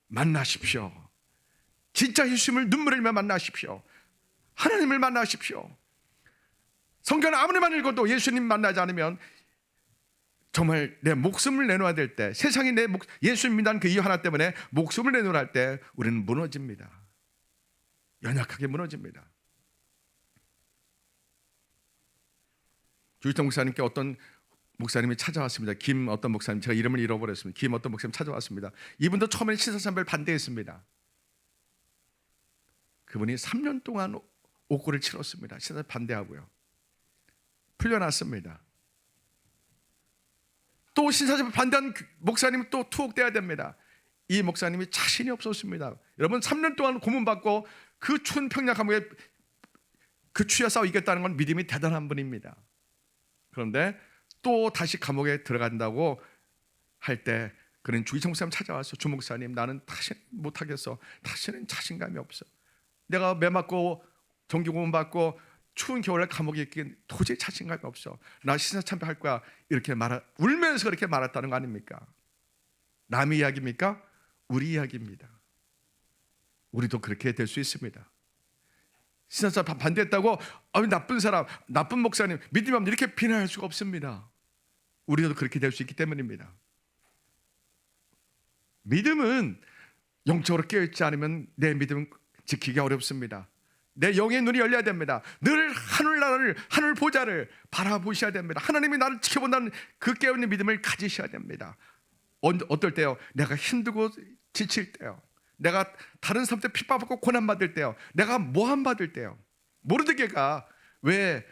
만나십시오. 진짜 예수님을 눈물 흘리며 만나십시오. 하나님을 만나십시오. 성경을 아무리만 읽어도 예수님 만나지 않으면 정말 내 목숨을 내놓아야 될 때, 세상이 예수님 믿는 그 이유 하나 때문에 목숨을 내놓으라 할 때 우리는 무너집니다. 연약하게 무너집니다. 주일동 목사님께 어떤 목사님이 찾아왔습니다. 어떤 목사님, 제가 이름을 잃어버렸습니다. 어떤 목사님 찾아왔습니다. 이분도 처음에는 신사참배를 반대했습니다. 그분이 3년 동안 옥고를 치렀습니다. 신사참배 반대하고요. 풀려났습니다. 또 신사참배 반대한 목사님이 또 투옥돼야 됩니다. 이 목사님이 자신이 없었습니다. 여러분, 3년 동안 고문받고 그 추운 평양 감옥에 그 추위와 싸워 이겼다는 건 믿음이 대단한 분입니다. 그런데 또 다시 감옥에 들어간다고 할 때 그는 주기철 목사님 찾아와서, 주 목사님, 나는 다시 못하겠어. 다시는 자신감이 없어. 내가 매 맞고 정규 고문받고 추운 겨울에 감옥에 있긴 도저히 자신감이 없어. 나 신사참배할 거야. 이렇게 울면서 그렇게 말했다는 거 아닙니까? 남의 이야기입니까? 우리 이야기입니다. 우리도 그렇게 될 수 있습니다. 신앙사 반대했다고 나쁜 사람, 나쁜 목사님, 믿음이 없는 이렇게 비난할 수가 없습니다. 우리도 그렇게 될 수 있기 때문입니다. 믿음은 영적으로 깨어있지 않으면 내 믿음은 지키기 어렵습니다. 내 영의 눈이 열려야 됩니다. 늘 하늘나라를, 하늘 보좌를 바라보셔야 됩니다. 하나님이 나를 지켜본다는 그 깨어있는 믿음을 가지셔야 됩니다. 어떨 때요? 내가 힘들고 지칠 때요, 내가 다른 사람 때 핍박받고 고난받을 때요, 내가 모함받을 때요. 모르드게가 왜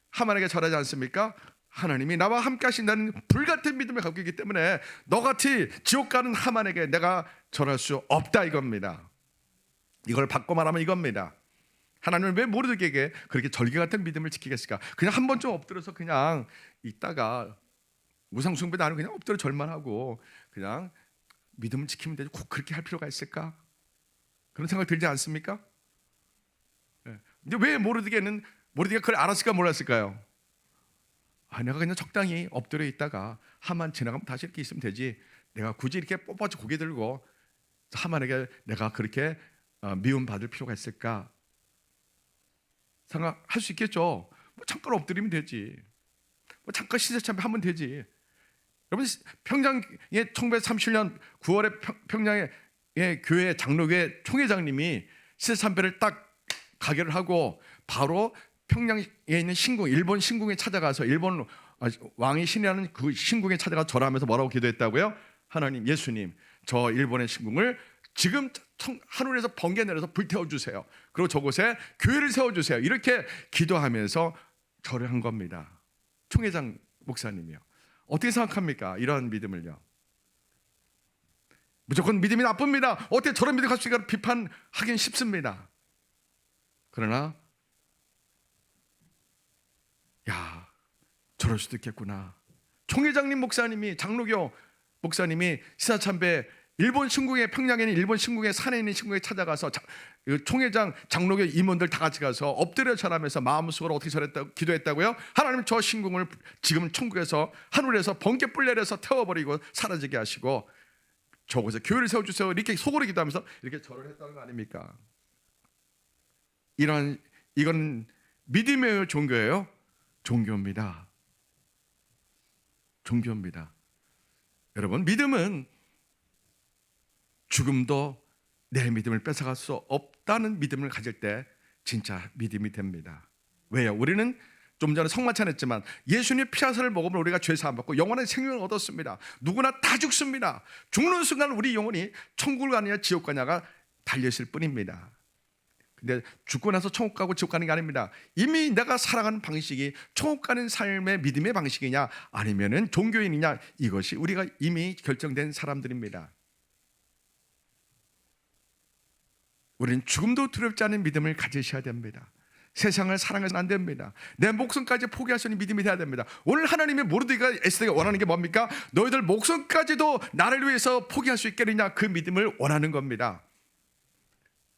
하만에게 절하지 않습니까? 하나님이 나와 함께 하신다는 불같은 믿음을 갖고 있기 때문에 너같이 지옥 가는 하만에게 내가 절할 수 없다, 이겁니다. 이걸 바꿔 말하면 이겁니다. 하나님은 왜 모르드게에게 그렇게 절개 같은 믿음을 지키겠을까? 그냥 한 번쯤 엎드려서 그냥 있다가 우상숭배도 안 하고 그냥 엎드려 절만 하고 그냥 믿음을 지키면 되지, 꼭 그렇게 할 필요가 있을까? 그런 생각 들지 않습니까? 근데 왜 모르드게가 그걸 알았을까, 몰랐을까요? 내가 그냥 적당히 엎드려 있다가 하만 지나가면 다시 이렇게 있으면 되지, 내가 굳이 이렇게 뻣뻣이 고개 들고 하만에게 내가 그렇게 미움받을 필요가 있을까? 생각할 수 있겠죠. 잠깐 엎드리면 되지, 잠깐 시세참배 하면 되지. 여러분, 평양에 1937년 9월에 평양의 교회 장로교회 총회장님이 시세참배를 딱 가결을 하고 바로 평양에 있는 신궁, 일본 신궁에 찾아가서 일본 왕이 신이라는 그 신궁에 찾아가 절하면서 뭐라고 기도했다고요? 하나님, 예수님, 저 일본의 신궁을 지금 하늘에서 번개 내려서 불태워 주세요. 그리고 저곳에 교회를 세워 주세요. 이렇게 기도하면서 절을 한 겁니다. 총회장 목사님이요. 어떻게 생각합니까? 이런 믿음을요. 무조건 믿음이 나쁩니다. 어떻게 저런 믿음 가지고 있을까 비판하긴 쉽습니다. 그러나 저럴 수도 있겠구나. 총회장님 목사님이, 장로교 목사님이 시사참배 일본 신궁에, 평양에 있는 일본 신궁에, 산에 있는 신궁에 찾아가서 총회장, 장로교 임원들 다 같이 가서 엎드려 절하면서 마음속으로 어떻게 절했다고 기도했다고요? 하나님, 저 신궁을 지금 천국에서 하늘에서 번개불 내려서 태워버리고 사라지게 하시고 저곳에 교회를 세워주세요. 이렇게 속으로 기도하면서 이렇게 절을 했다는 거 아닙니까? 이건 믿음의 종교예요? 종교입니다. 종교입니다. 여러분, 믿음은 죽음도 내 믿음을 뺏어갈 수 없다는 믿음을 가질 때 진짜 믿음이 됩니다. 왜요? 우리는 좀 전에 성만찬했지만 예수님의 피하사를 먹으면 우리가 죄 사함 받고 영원한 생명을 얻었습니다. 누구나 다 죽습니다. 죽는 순간 우리 영혼이 천국을 가느냐 지옥 가냐가 달려있을 뿐입니다. 근데 죽고 나서 천국 가고 지옥 가는 게 아닙니다. 이미 내가 살아가는 방식이 천국 가는 삶의 믿음의 방식이냐 아니면은 종교인이냐, 이것이 우리가 이미 결정된 사람들입니다. 우리는 죽음도 두렵지 않은 믿음을 가지셔야 됩니다. 세상을 사랑해서는 안 됩니다. 내 목숨까지 포기할 수 있는 믿음이 돼야 됩니다. 오늘 하나님의 모르드게가 에스더가 원하는 게 뭡니까? 너희들 목숨까지도 나를 위해서 포기할 수 있겠느냐, 그 믿음을 원하는 겁니다.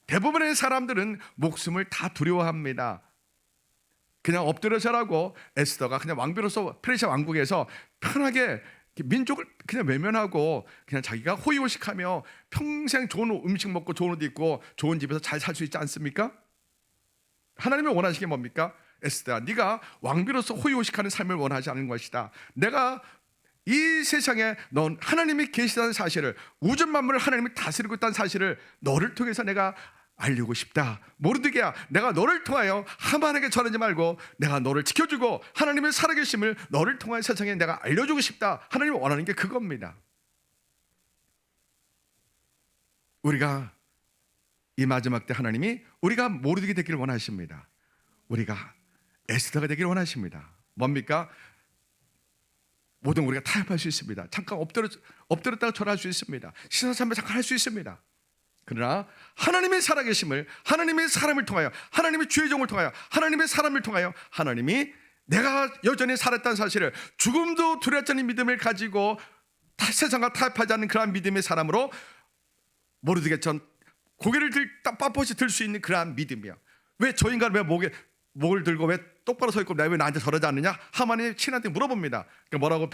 대부분의 사람들은 목숨을 다 두려워합니다. 그냥 엎드려 절하고 에스더가 그냥 왕비로서 페르시아 왕국에서 편하게 민족을 그냥 외면하고 그냥 자기가 호의호식하며 평생 좋은 음식 먹고 좋은 옷 입고 좋은 집에서 잘 살 수 있지 않습니까? 하나님이 원하시는 게 뭡니까? 에스더야, 네가 왕비로서 호의호식하는 삶을 원하지 않는 것이다. 내가 이 세상에 넌 하나님이 계시다는 사실을, 우주 만물을 하나님이 다스리고 있다는 사실을 너를 통해서 내가 알리고 싶다. 모르드게야, 내가 너를 통하여 하만에게 전하지 말고 내가 너를 지켜주고 하나님의 살아계심을 너를 통하여 세상에 내가 알려주고 싶다. 하나님이 원하는 게 그겁니다. 우리가 이 마지막 때 하나님이 우리가 모르드게 되기를 원하십니다. 우리가 에스더가 되기를 원하십니다. 뭡니까? 모든 우리가 타협할 수 있습니다. 잠깐 엎드렸다가 절할 수 있습니다. 시사참배 잠깐 할 수 있습니다. 그러나 하나님의 살아계심을, 하나님의 사람을 통하여, 하나님의 주의 종을 통하여, 하나님의 사람을 통하여 하나님이 내가 여전히 살았다는 사실을, 죽음도 두렵지 않은 믿음을 가지고 세상과 타협하지 않는 그러한 믿음의 사람으로 모르드게처럼 고개를 빳빳이 들 수 있는 그러한 믿음이야. 왜 저 인간 왜 목에 목을 들고 왜 똑바로 서 있고 내가 왜 나한테 저러지 않느냐? 하만이 신한테 물어봅니다. 그러니까 뭐라고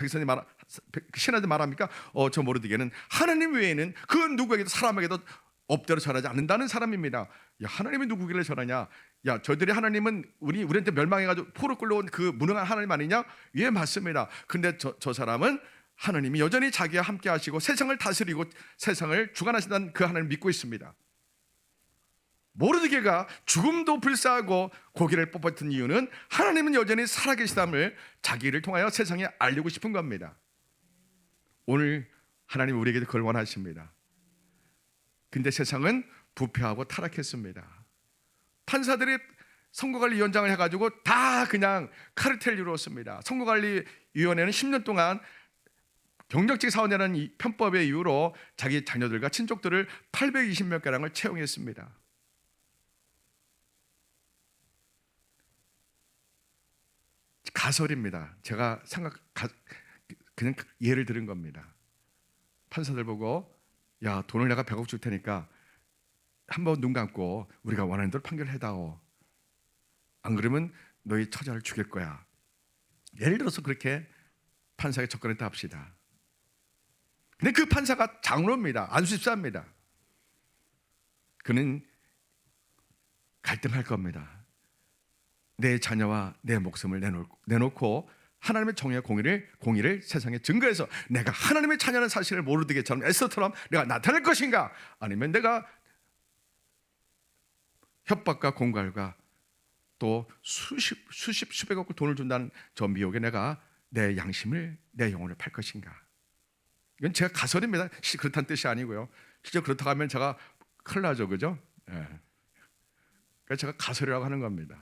신한테 말합니까? 저 모르드게는 하나님 외에는 그 누구에게도 사람에게도 업대로 전하지 않는다는 사람입니다. 야, 하나님이 누구길래 전하냐? 야, 저들이 하나님은 우리한테 멸망해가지고 포로 끌려온 그 무능한 하나님 아니냐? 예, 맞습니다. 근데 저 사람은 하나님이 여전히 자기와 함께 하시고 세상을 다스리고 세상을 주관하신다는 그 하나님을 믿고 있습니다. 모르드게가 죽음도 불사하고 고개를 뻣뻣한 이유는 하나님은 여전히 살아계시담을 자기를 통하여 세상에 알리고 싶은 겁니다. 오늘 하나님 우리에게도 그걸 원하십니다. 근데 세상은 부패하고 타락했습니다. 판사들이 선거관리위원장을 해가지고 다 그냥 카르텔 이루었습니다. 선거관리위원회는 10년 동안 경력직 사원이라는 이 편법의 이유로 자기 자녀들과 친족들을 820명 가량을 채용했습니다. 가설입니다. 제가 그냥 예를 들은 겁니다. 판사들 보고 야, 돈을 내가 100억 줄 테니까 한번 눈 감고 우리가 원하는 대로 판결해다오. 안 그러면 너희 처자를 죽일 거야. 예를 들어서 그렇게 판사에게 접근했다 합시다. 근데 그 판사가 장로입니다. 안수집사입니다. 그는 갈등할 겁니다. 내 자녀와 내 목숨을 내놓고 하나님의 정의와 공의를 세상에 증거해서 내가 하나님의 자녀라는 사실을 모르드게처럼 에스더처럼 내가 나타낼 것인가? 아니면 내가 협박과 공갈과 또 수백억 돈을 준다는 저 미혹에 내가 내 양심을, 내 영혼을 팔 것인가? 이건 제가 가설입니다. 그렇다는 뜻이 아니고요. 실제 그렇다고 하면 제가 큰일 나죠, 그죠? 예. 그래서 제가 가설이라고 하는 겁니다.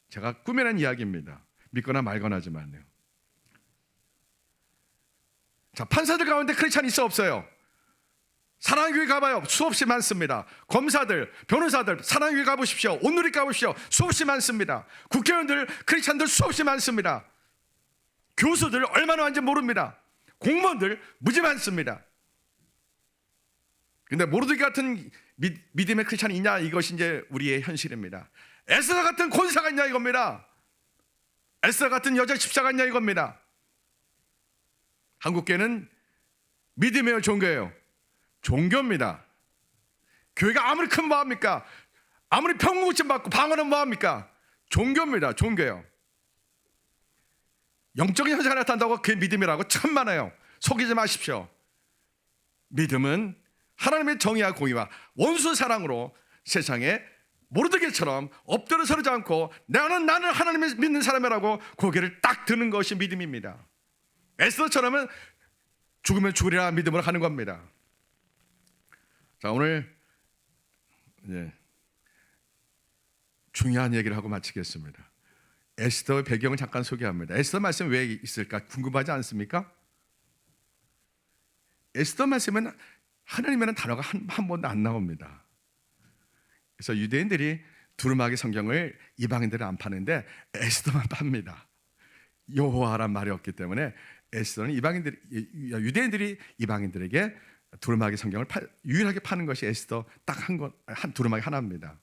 제가 꾸며낸 이야기입니다. 믿거나 말거나지만요. 자, 판사들 가운데 크리스찬이 있어 없어요? 사랑교회 가봐요. 수없이 많습니다. 검사들, 변호사들 사랑교회 가보십시오. 온누리 가보십시오. 수없이 많습니다. 국회의원들, 크리스찬들 수없이 많습니다. 교수들 얼마나 많은지 모릅니다. 공무원들 무지 많습니다. 근데 모르드게 같은 믿음의 크리스찬이 있냐? 이것이 이제 우리의 현실입니다. 에스더 같은 권사가 있냐 이겁니다. 에스더 같은 여자 집사가 있냐 이겁니다. 한국교회는 믿음이에요, 종교예요? 종교입니다. 교회가 아무리 크면 뭐합니까? 아무리 평무고침 받고 방언은 뭐합니까? 종교입니다. 종교예요. 영적인 현상이 나타난다고 그게 믿음이라고 참 많아요. 속이지 마십시오. 믿음은 하나님의 정의와 공의와 원수 사랑으로 세상에 모르드게처럼 엎드려 서지 않고 나는 하나님을 믿는 사람이라고 고개를 딱 드는 것이 믿음입니다. 에스더처럼은 죽으면 죽으리라 믿음으로 하는 겁니다. 자, 오늘 중요한 얘기를 하고 마치겠습니다. 에스더의 배경을 잠깐 소개합니다. 에스더 말씀 왜 있을까 궁금하지 않습니까? 에스더 말씀은 하나님이라는 단어가 한 번도 안 나옵니다. 그래서 유대인들이 두루마기 성경을 이방인들은 안 파는데 에스더만 팝니다. 여호와란 말이 없기 때문에 에스더는 유대인들이 이방인들에게 두루마기 성경을 유일하게 파는 것이 에스더 딱 한 두루마기 하나입니다.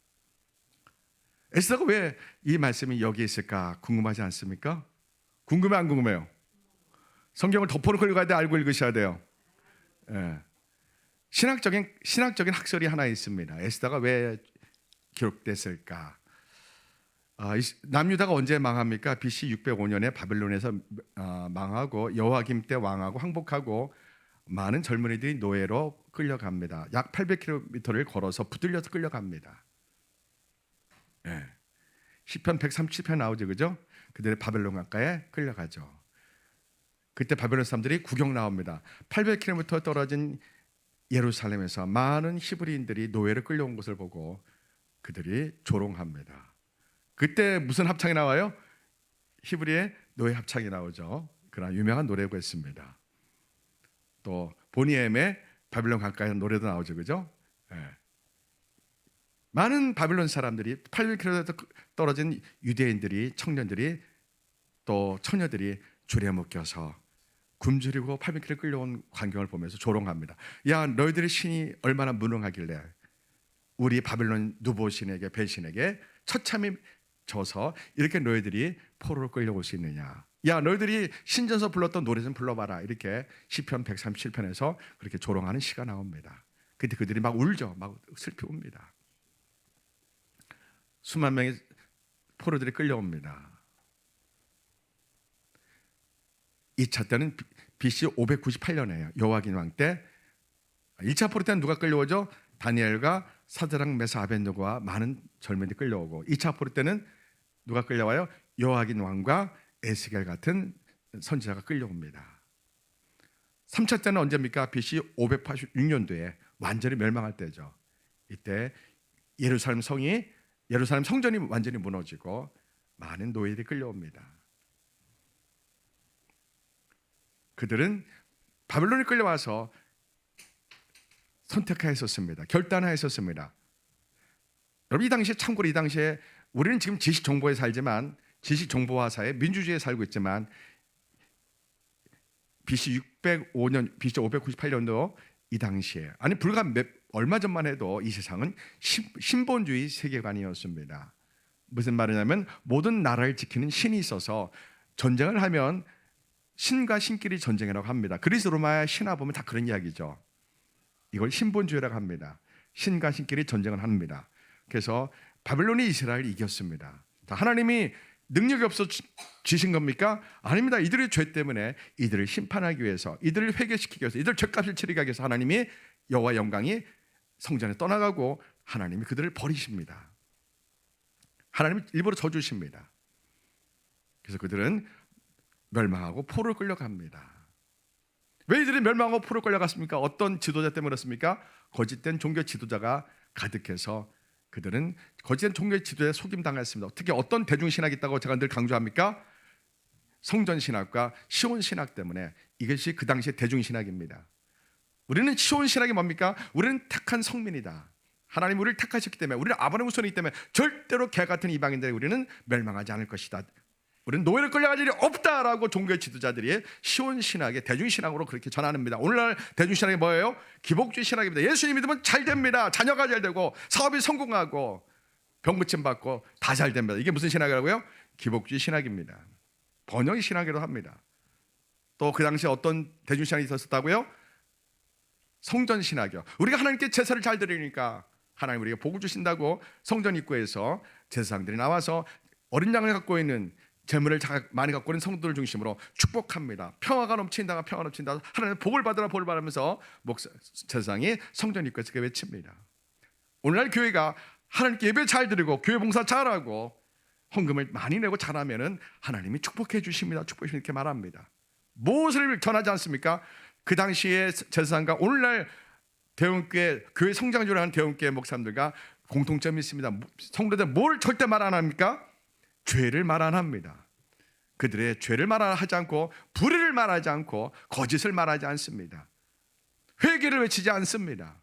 에스더가 왜 이 말씀이 여기에 있을까 궁금하지 않습니까? 궁금해 안 궁금해요? 성경을 덮어놓고 읽어야 돼, 알고 읽으셔야 돼요. 예. 신학적인 학설이 하나 있습니다. 에스더가 왜 기록됐을까? 남유다가 언제 망합니까? BC 605년에 바벨론에서 망하고 여호와김 때 왕하고 항복하고 많은 젊은이들이 노예로 끌려갑니다. 약 800km를 걸어서 붙들려서 끌려갑니다. 예. 시편 137편 나오죠, 그죠? 그들의 바벨론 강가에 끌려가죠. 그때 바벨론 사람들이 구경 나옵니다. 800km 떨어진 예루살렘에서 많은 히브리인들이 노예를 끌려온 것을 보고 그들이 조롱합니다. 그때 무슨 합창이 나와요? 히브리의 노예 합창이 나오죠. 그러나 유명한 노래가 있습니다. 또 보니엠의 바벨론 강가에 노래도 나오죠, 그죠? 예. 많은 바벨론 사람들이 800km 떨어진 유대인들이 청년들이 또 처녀들이 줄에 묶여서 굶주리고 800km 끌려온 광경을 보면서 조롱합니다. 야, 너희들의 신이 얼마나 무능하길래 우리 바벨론 누보 신에게 배신에게 처참히 져서 이렇게 너희들이 포로로 끌려올 수 있느냐? 야, 너희들이 신전서 불렀던 노래 좀 불러봐라. 이렇게 시편 137편에서 그렇게 조롱하는 시가 나옵니다. 그때 그들이 막 울죠. 막 슬피 웁니다. 수만 명의 포로들이 끌려옵니다. 2차 때는 BC 598년이에요. 여호와긴 왕 때. 1차 포로 때는 누가 끌려오죠? 다니엘과 사드락 메사 아벤노고와 많은 젊은이들이 끌려오고, 2차 포로 때는 누가 끌려와요? 여호와긴 왕과 에스겔 같은 선지자가 끌려옵니다. 3차 때는 언제입니까? BC 586년도에 완전히 멸망할 때죠. 이때 예루살렘 성전이 완전히 무너지고 많은 노예들이 끌려옵니다. 그들은 바벨론에 끌려와서 선택하였었습니다. 결단하였었습니다. 여러분, 참고로 이 당시에 우리는 지금 지식 정보에 살지만, 지식 정보화 사회, 민주주의에 살고 있지만, BC 598년도 이 당시에, 아니 불과 얼마 전만 해도 이 세상은 신본주의 세계관이었습니다. 무슨 말이냐면 모든 나라를 지키는 신이 있어서 전쟁을 하면 신과 신끼리 전쟁이라고 합니다. 그리스 로마의 신화 보면 다 그런 이야기죠. 이걸 신본주의라고 합니다. 신과 신끼리 전쟁을 합니다. 그래서 바벨론이 이스라엘을 이겼습니다. 하나님이 능력이 없어 주신 겁니까? 아닙니다. 이들의 죄 때문에 이들을 심판하기 위해서, 이들을 회개시키기 위해서, 이들 죄값을 치르기 위해서 하나님이, 여호와 영광이 성전에 떠나가고 하나님이 그들을 버리십니다. 하나님이 일부러 져주십니다. 그래서 그들은 멸망하고 포로를 끌려갑니다. 왜 이들이 멸망하고 포로를 끌려갔습니까? 어떤 지도자 때문에 그렇습니까? 거짓된 종교 지도자가 가득해서 그들은 거짓된 종교 지도자에 속임당했습니다. 특히 어떤 대중신학이 있다고 제가 늘 강조합니까? 성전신학과 시온신학 때문에. 이것이 그 당시의 대중신학입니다. 우리는 시온신학이 뭡니까? 우리는 택한 성민이다. 하나님 우리를 택하셨기 때문에, 우리는 아브라함 후손이기 때문에 절대로 개 같은 이방인들이 우리는 멸망하지 않을 것이다. 우리는 노예를 끌려갈 일이 없다라고 종교 지도자들이 시온신학의 대중신학으로 그렇게 전하는입니다. 오늘날 대중신학이 뭐예요? 기복주의 신학입니다. 예수님 믿으면 잘 됩니다. 자녀가 잘 되고 사업이 성공하고 병 고침 받고 다 잘 됩니다. 이게 무슨 신학이라고요? 기복주의 신학입니다. 번영의 신학이라고 합니다. 또 그 당시에 어떤 대중신학이 있었다고요? 성전신학이요. 우리가 하나님께 제사를 잘 드리니까 하나님 우리에게 복을 주신다고 성전 입구에서 제사장들이 나와서 어린 양을 갖고 있는, 재물을 많이 갖고 있는 성도들 중심으로 축복합니다. 평화가 넘친다, 평화 넘친다. 하나님의 복을 받으라, 복을 받으면서 제사장이 성전 입구에서 외칩니다. 오늘날 교회가 하나님께 예배 잘 드리고 교회 봉사 잘하고 헌금을 많이 내고 잘하면은 하나님이 축복해 주십니다. 축복해 주십니다. 이렇게 말합니다. 무엇을 전하지 않습니까? 그 당시에 제사장과 오늘날 대원교회, 교회 성장주를 하는 대원교회 목사님들과 공통점이 있습니다. 성도들 뭘 절대 말 안 합니까? 죄를 말 안 합니다. 그들의 죄를 말하지 않고, 불의를 말하지 않고, 거짓을 말하지 않습니다. 회개를 외치지 않습니다.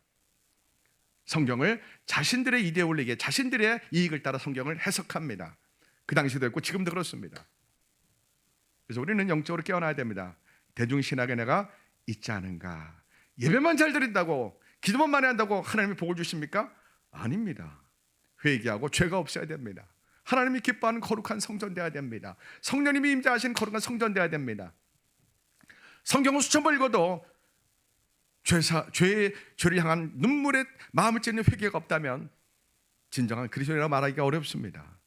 성경을 자신들의 이데올리기에, 자신들의 이익을 따라 성경을 해석합니다. 그 당시도 했고 지금도 그렇습니다. 그래서 우리는 영적으로 깨어나야 됩니다. 대중신학에 내가 있지 않은가? 예배만 잘 드린다고, 기도만 많이 한다고 하나님이 복을 주십니까? 아닙니다. 회개하고 죄가 없어야 됩니다. 하나님이 기뻐하는 거룩한 성전 되어야 됩니다. 성령님이 임재하시는 거룩한 성전 되어야 됩니다. 성경을 수천 번 읽어도 죄를 향한 눈물의 마음을 찢는 회개가 없다면 진정한 그리스도인이라고 말하기가 어렵습니다.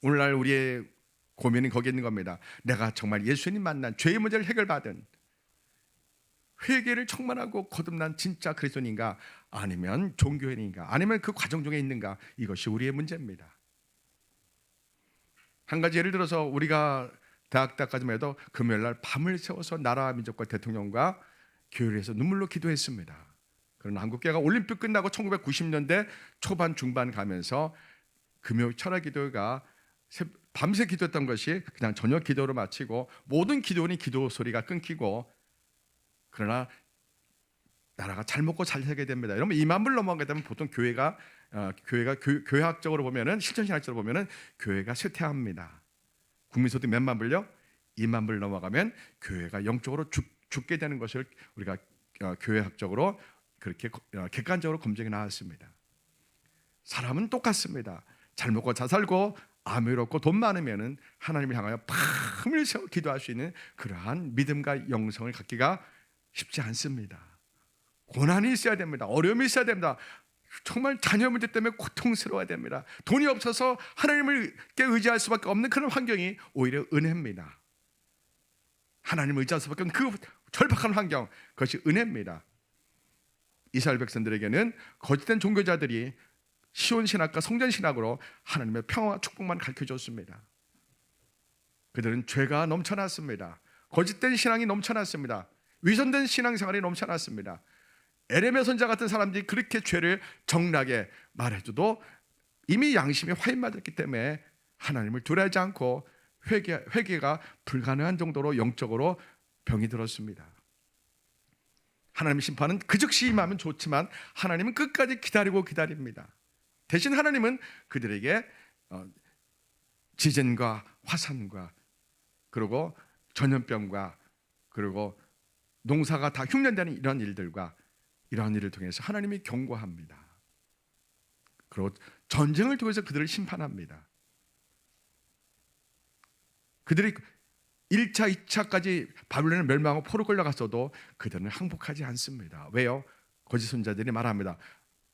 오늘날 우리의 고민은 거기에 있는 겁니다. 내가 정말 예수님 만난 죄의 문제를 해결받은, 회개를 충만하고 거듭난 진짜 그리스도인인가, 아니면 종교인인가, 아니면 그 과정 중에 있는가, 이것이 우리의 문제입니다. 한 가지 예를 들어서 우리가 대학 때까지만 해도 금요일날 밤을 새워서 나라와 민족과 대통령과 교회를 해서 눈물로 기도했습니다. 그러나 한국교회가 올림픽 끝나고 1990년대 초반 중반 가면서 금요 철학 기도가 밤새 기도했던 것이 그냥 저녁 기도로 마치고 모든 기도원이 기도 소리가 끊기고, 그러나 나라가 잘 먹고 잘 살게 됩니다. 여러분 2만 불 넘어가게 되면 보통 교회가 교회학적으로 보면은, 실천신학적으로 보면은 교회가 쇠퇴합니다. 국민소득 몇만 불요? 2만 불 넘어가면 교회가 영적으로 죽게 되는 것을 우리가 교회학적으로 그렇게 객관적으로 검증해 나왔습니다. 사람은 똑같습니다. 잘 먹고 잘 살고 아무렇고 돈 많으면은 하나님을 향하여 밤을 새워 기도할 수 있는 그러한 믿음과 영성을 갖기가 쉽지 않습니다. 고난이 있어야 됩니다. 어려움이 있어야 됩니다. 정말 자녀 문제 때문에 고통스러워야 됩니다. 돈이 없어서 하나님을 의지할 수밖에 없는 그런 환경이 오히려 은혜입니다. 하나님을 의지할 수밖에 없는 그 절박한 환경, 그것이 은혜입니다. 이스라엘 백성들에게는 거짓된 종교자들이 시온 신학과 성전 신학으로 하나님의 평화와 축복만 가르쳐줬습니다. 그들은 죄가 넘쳐났습니다. 거짓된 신앙이 넘쳐났습니다. 위선된 신앙생활이 넘쳐났습니다. 에레미야 선지자 같은 사람들이 그렇게 죄를 정락에 말해줘도 이미 양심이 화인 맞았기 때문에 하나님을 두려워하지 않고 회개가 불가능한 정도로 영적으로 병이 들었습니다. 하나님의 심판은 그 즉시 임하면 좋지만 하나님은 끝까지 기다립니다. 대신 하나님은 그들에게 지진과 화산과 그리고 전염병과 그리고 농사가 다 흉년되는 이런 일들과 이러한 일을 통해서 하나님이 경고합니다. 그리고 전쟁을 통해서 그들을 심판합니다. 그들이 1차, 2차까지 바빌론에 멸망하고 포로 끌려갔어도 그들은 항복하지 않습니다. 왜요? 거짓 선지자들이 말합니다.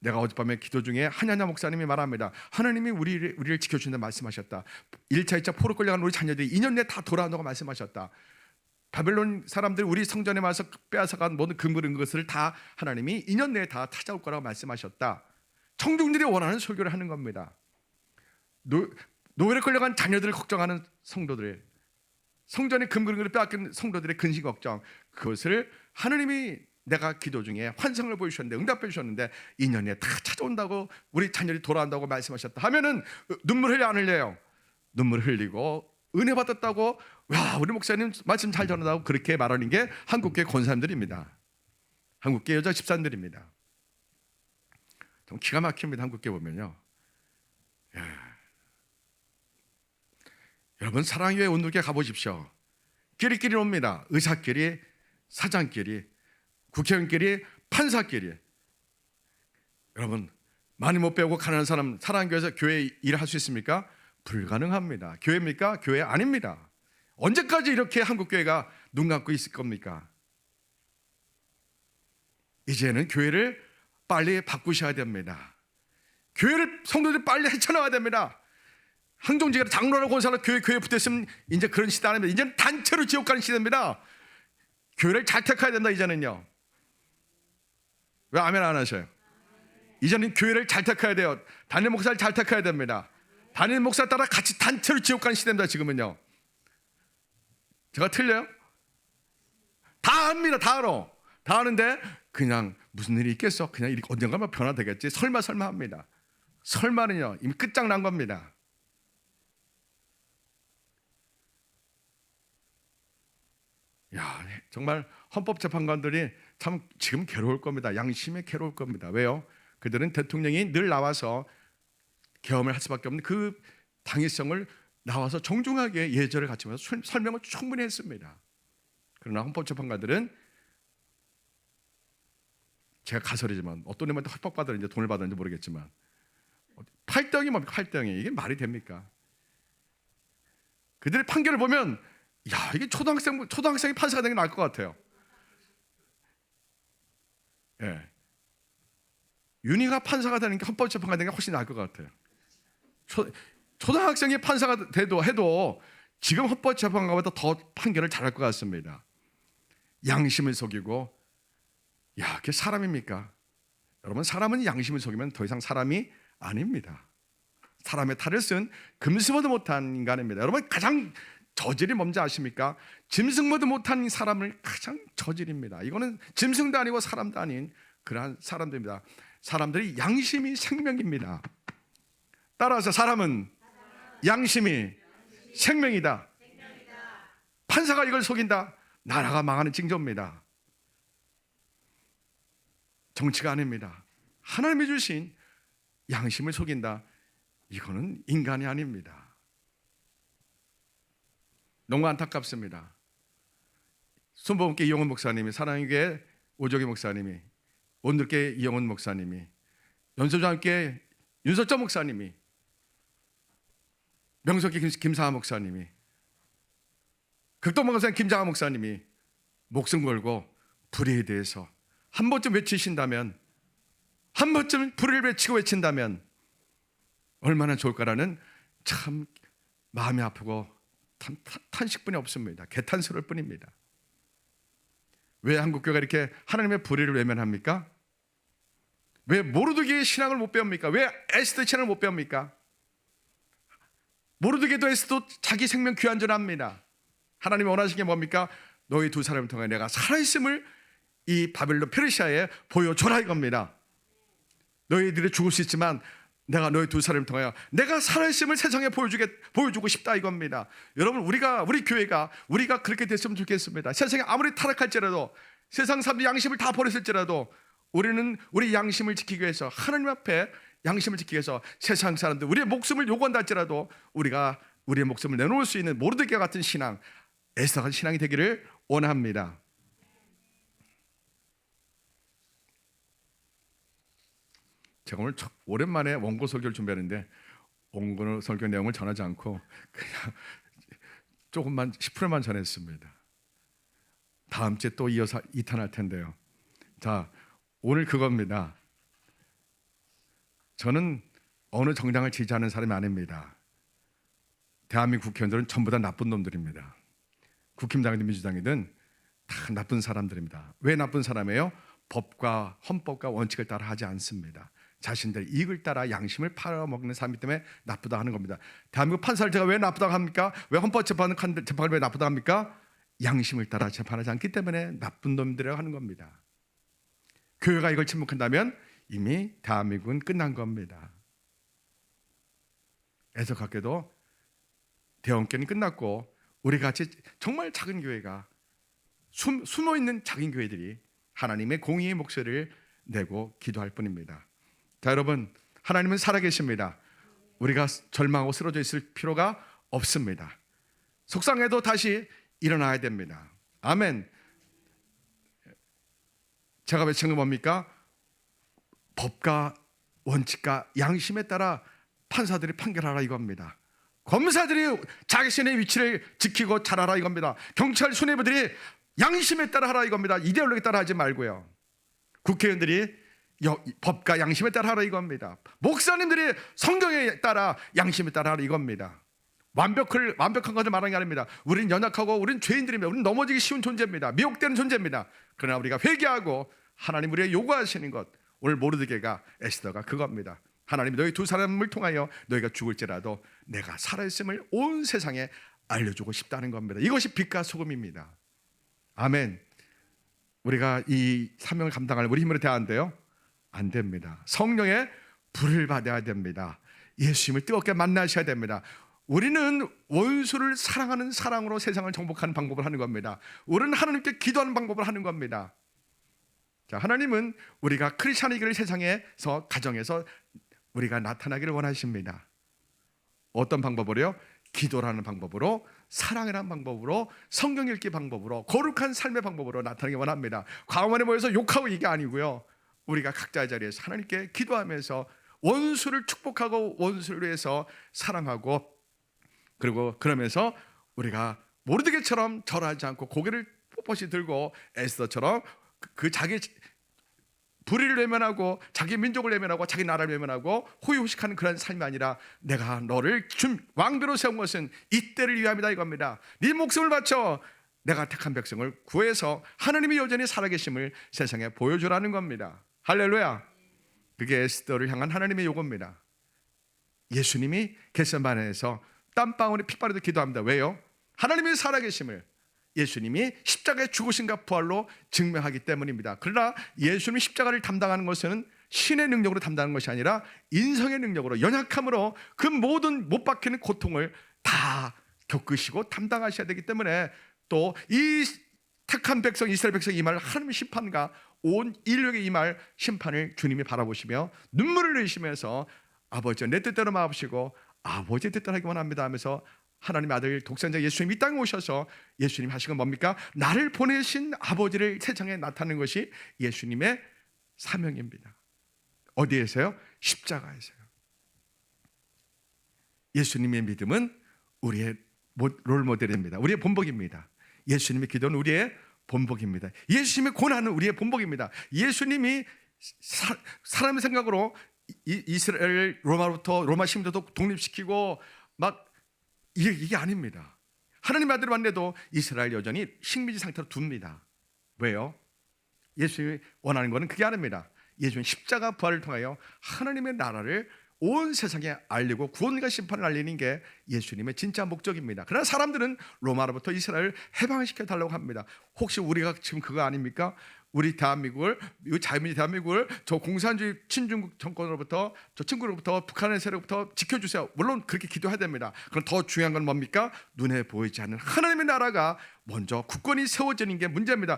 내가 어젯밤에 기도 중에 하냐냐 목사님이 말합니다. 하나님이 우리를 지켜주신다 말씀하셨다. 1차, 2차 포로 끌려간 우리 자녀들이 2년 내에 다 돌아온다고 말씀하셨다. 바벨론 사람들 우리 성전에 와서 빼앗아간 모든 금을 것을 다 하나님이 2년 내에 다 찾아올 거라고 말씀하셨다. 청중들이 원하는 설교를 하는 겁니다. 노예로 끌려간 자녀들을 걱정하는 성도들, 성전의 금그릇을 빼앗긴 성도들의 근심 걱정, 그것을 하나님이 내가 기도 중에 환상을 보여주셨는데 응답해 주셨는데 2년 내에 다 찾아온다고 우리 자녀들이 돌아온다고 말씀하셨다 하면은 눈물 흘려 안 흘려요? 눈물 흘리고 은혜 받았다고 와 우리 목사님 말씀 잘 전한다고 그렇게 말하는 게 한국교회 권사님들입니다. 한국교회 여자 집사님들입니다. 좀 기가 막힙니다. 한국교회 보면요. 여러분 사랑교회 온누리교회 가보십시오. 끼리끼리 옵니다. 의사끼리, 사장끼리, 국회의원끼리, 판사끼리. 여러분 많이 못 배우고 가난한 사람 사랑교회에서 교회 일을 할 수 있습니까? 불가능합니다. 교회입니까? 교회 아닙니다. 언제까지 이렇게 한국교회가 눈 감고 있을 겁니까? 이제는 교회를 빨리 바꾸셔야 됩니다. 교회를 성도들이 빨리 헤쳐나와야 됩니다. 항종지가 장로라고 권사로 교회에 붙었으면 이제 그런 시대 아닙니다. 이제는 단체로 지옥 가는 시대입니다. 교회를 잘 택해야 된다. 이제는요. 왜 아멘 안 하셔요? 이제는 교회를 잘 택해야 돼요. 담임 목사를 잘 택해야 됩니다. 담임 목사 따라 같이 단체로 지옥 가는 시대입니다. 지금은요. 제가 틀려요? 다 압니다. 다 알아. 다 아는데 그냥 무슨 일이 있겠어? 그냥 이렇게 언젠가만 변화되겠지. 설마 합니다. 설마는요 이미 끝장난 겁니다. 야, 정말 헌법재판관들이 참 지금 괴로울 겁니다. 양심에 괴로울 겁니다. 왜요? 그들은 대통령이 늘 나와서 계엄을 할 수밖에 없는 그 당위성을 나와서 정중하게 예절을 갖추면서 설명을 충분히 했습니다. 그러나 헌법재판관들은 제가 가설이지만 어떤 애한테 협박받았는지 돈을 받았는지 모르겠지만 팔등이 뭡니까? 팔등이 이게 말이 됩니까? 그들의 판결을 보면 야 이게 초등학생이 판사가 되는 게 나을 것 같아요. 예, 윤희가 판사가 되는 게 헌법재판관 되는 게 훨씬 나을 것 같아요. 초등학생이 판사가 해도 지금 헌법재판관보다 더 판결을 잘할 것 같습니다. 양심을 속이고 야 그게 사람입니까? 여러분 사람은 양심을 속이면 더 이상 사람이 아닙니다. 사람의 탈을 쓴 금수보도 못한 인간입니다. 여러분 가장 저질이 뭔지 아십니까? 짐승보도 못한 사람을 가장 저질입니다. 이거는 짐승도 아니고 사람도 아닌 그러한 사람들입니다. 사람들이 양심이 생명입니다. 따라서 사람은 양심이 생명이다. 판사가 이걸 속인다. 나라가 망하는 징조입니다. 정치가 아닙니다. 하나님이 주신 양심을 속인다. 이거는 인간이 아닙니다. 너무 안타깝습니다. 손보험께 이영훈 목사님이, 사랑교회 오조기 목사님이, 온누리교회 이영훈 목사님이, 연소장교회 윤석정 목사님이 명석기 김상하 목사님이, 극동방송 김장하 목사님이 목숨 걸고 불의에 대해서 한 번쯤 외치신다면, 한 번쯤 불의를 외친다면 얼마나 좋을까라는 참 마음이 아프고 탄식뿐이 없습니다. 개탄스러울 뿐입니다. 왜 한국교회가 이렇게 하나님의 불의를 외면합니까? 왜 모르드게의 신앙을 못 배웁니까? 왜 에스더의 신앙을 못 배웁니까? 모르드게도 에스더도 자기 생명 귀한전합니다. 하나님이 원하시는 게 뭡니까? 너희 두 사람을 통해 내가 살아있음을 이 바벨론 페르시아에 보여줘라 이겁니다. 너희들이 죽을 수 있지만 내가 너희 두 사람을 통하여 내가 살아있음을 세상에 보여주고 싶다 이겁니다. 여러분, 우리 교회가 우리가 그렇게 됐으면 좋겠습니다. 세상에 아무리 타락할지라도, 세상 사람들이 양심을 다 버렸을지라도 우리는 우리 양심을 지키기 위해서, 하나님 앞에 양심을 지키기 위해서 세상 사람들 우리의 목숨을 요구한다 할지라도 우리가 우리의 목숨을 내놓을 수 있는 모르드게 같은 신앙, 에스더 같은 신앙이 되기를 원합니다. 제가 오늘 오랜만에 원고 설교를 준비하는데 원고 설교 내용을 전하지 않고 그냥 조금만 10%만 전했습니다. 다음 주에 또 이어서 2탄 할 텐데요. 자, 오늘 그겁니다. 저는 어느 정당을 지지하는 사람이 아닙니다. 대한민국 국회의원들은 전부 다 나쁜 놈들입니다. 국힘당이든 민주당이든 다 나쁜 사람들입니다. 왜 나쁜 사람이에요? 법과 헌법과 원칙을 따라 하지 않습니다. 자신들의 이익을 따라 양심을 팔아먹는 사람이기 때문에 나쁘다 하는 겁니다. 대한민국 판사를 제가 왜 나쁘다고 합니까? 왜 헌법재판을 왜 나쁘다고 합니까? 양심을 따라 재판하지 않기 때문에 나쁜 놈들이라고 하는 겁니다. 교회가 이걸 침묵한다면 이미 대한민국은 끝난 겁니다. 애석하게도 대원권이 끝났고 우리같이 정말 작은 교회가 숨어있는 작은 교회들이 하나님의 공의의 목소리를 내고 기도할 뿐입니다. 자, 여러분, 하나님은 살아계십니다. 우리가 절망하고 쓰러져 있을 필요가 없습니다. 속상해도 다시 일어나야 됩니다. 아멘. 제가 외친 건 뭡니까? 법과 원칙과 양심에 따라 판사들이 판결하라 이겁니다. 검사들이 자신의 위치를 지키고 잘하라 이겁니다. 경찰 수뇌부들이 양심에 따라 하라 이겁니다. 이데올로기에 따라 하지 말고요. 국회의원들이 법과 양심에 따라 하라 이겁니다. 목사님들이 성경에 따라 양심에 따라 하라 이겁니다. 완벽한 것을 말하는 게 아닙니다. 우리는 연약하고 우리는 죄인들입니다. 우리는 넘어지기 쉬운 존재입니다. 미혹되는 존재입니다. 그러나 우리가 회개하고 하나님 우리에게 요구하시는 것, 오늘 모르드게가 에스더가 그겁니다. 하나님이 너희 두 사람을 통하여 너희가 죽을지라도 내가 살아있음을 온 세상에 알려주고 싶다는 겁니다. 이것이 빛과 소금입니다. 아멘. 우리가 이 사명을 감당할 우리 힘으로 대하는데요, 안 됩니다. 성령의 불을 받아야 됩니다. 예수님을 뜨겁게 만나셔야 됩니다. 우리는 원수를 사랑하는 사랑으로 세상을 정복하는 방법을 하는 겁니다. 우리는 하나님께 기도하는 방법을 하는 겁니다. 자, 하나님은 우리가 크리스찬이기를 세상에서, 가정에서 우리가 나타나기를 원하십니다. 어떤 방법으로요? 기도라는 방법으로, 사랑이라는 방법으로, 성경 읽기 방법으로, 거룩한 삶의 방법으로 나타나기 원합니다. 광화문에 모여서 욕하고 이게 아니고요, 우리가 각자의 자리에서 하나님께 기도하면서 원수를 축복하고 원수를 위해서 사랑하고, 그리고 그러면서 우리가 모르드게처럼 절하지 않고 고개를 뻣뻣이 들고 에스더처럼 그 자기 불의를 외면하고 자기 민족을 외면하고 자기 나라를 외면하고 호의호식하는 그런 삶이 아니라 내가 너를 왕비로 세운 것은 이때를 위함이다 이겁니다. 네 목숨을 바쳐 내가 택한 백성을 구해서 하나님이 여전히 살아계심을 세상에 보여주라는 겁니다. 할렐루야. 그게 에스더를 향한 하나님의 요구입니다. 예수님이 겟세마네에서 땀방울이 핏바르듯 기도합니다. 왜요? 하나님이 살아계심을 예수님이 십자가의 죽으심과 부활로 증명하기 때문입니다. 그러나 예수님이 십자가를 담당하는 것은 신의 능력으로 담당하는 것이 아니라 인성의 능력으로, 연약함으로 그 모든 못 박히는 고통을 다 겪으시고 담당하셔야 되기 때문에, 또 이 택한 백성 이스라엘 백성이 임할 하나님의 심판과 온 인류에게 임할 심판을 주님이 바라보시며 눈물을 흘리시면서 아버지 내 뜻대로 마옵시고 아버지의 뜻대로 하기 원합니다 하면서 하나님의 아들 독생자 예수님이 이 땅에 오셔서 예수님 하신 건 뭡니까? 나를 보내신 아버지를 세상에 나타내는 것이 예수님의 사명입니다. 어디에서요? 십자가에서요. 예수님의 믿음은 우리의 롤모델입니다. 우리의 본보기입니다. 예수님의 기도는 우리의 본보기입니다. 예수님의 고난은 우리의 본보기입니다. 예수님이 사람의 생각으로 이스라엘 로마 시민들도 독립시키고 막 이게 아닙니다. 하나님 아들을 만나도 이스라엘 여전히 식민지 상태로 둡니다. 왜요? 예수님이 원하는 것은 그게 아닙니다. 예수님 십자가 부활을 통하여 하나님의 나라를 온 세상에 알리고 구원과 심판을 알리는 게 예수님의 진짜 목적입니다. 그러나 사람들은 로마로부터 이스라엘을 해방시켜 달라고 합니다. 혹시 우리가 지금 그거 아닙니까? 우리 대한민국을, 이 자유민주 대한민국을 저 공산주의 친중국 정권으로부터, 저 친구로부터, 북한의 세력부터 지켜주세요. 물론 그렇게 기도해야 됩니다. 그럼 더 중요한 건 뭡니까? 눈에 보이지 않는 하나님의 나라가 먼저 굳건히 세워지는 게 문제입니다.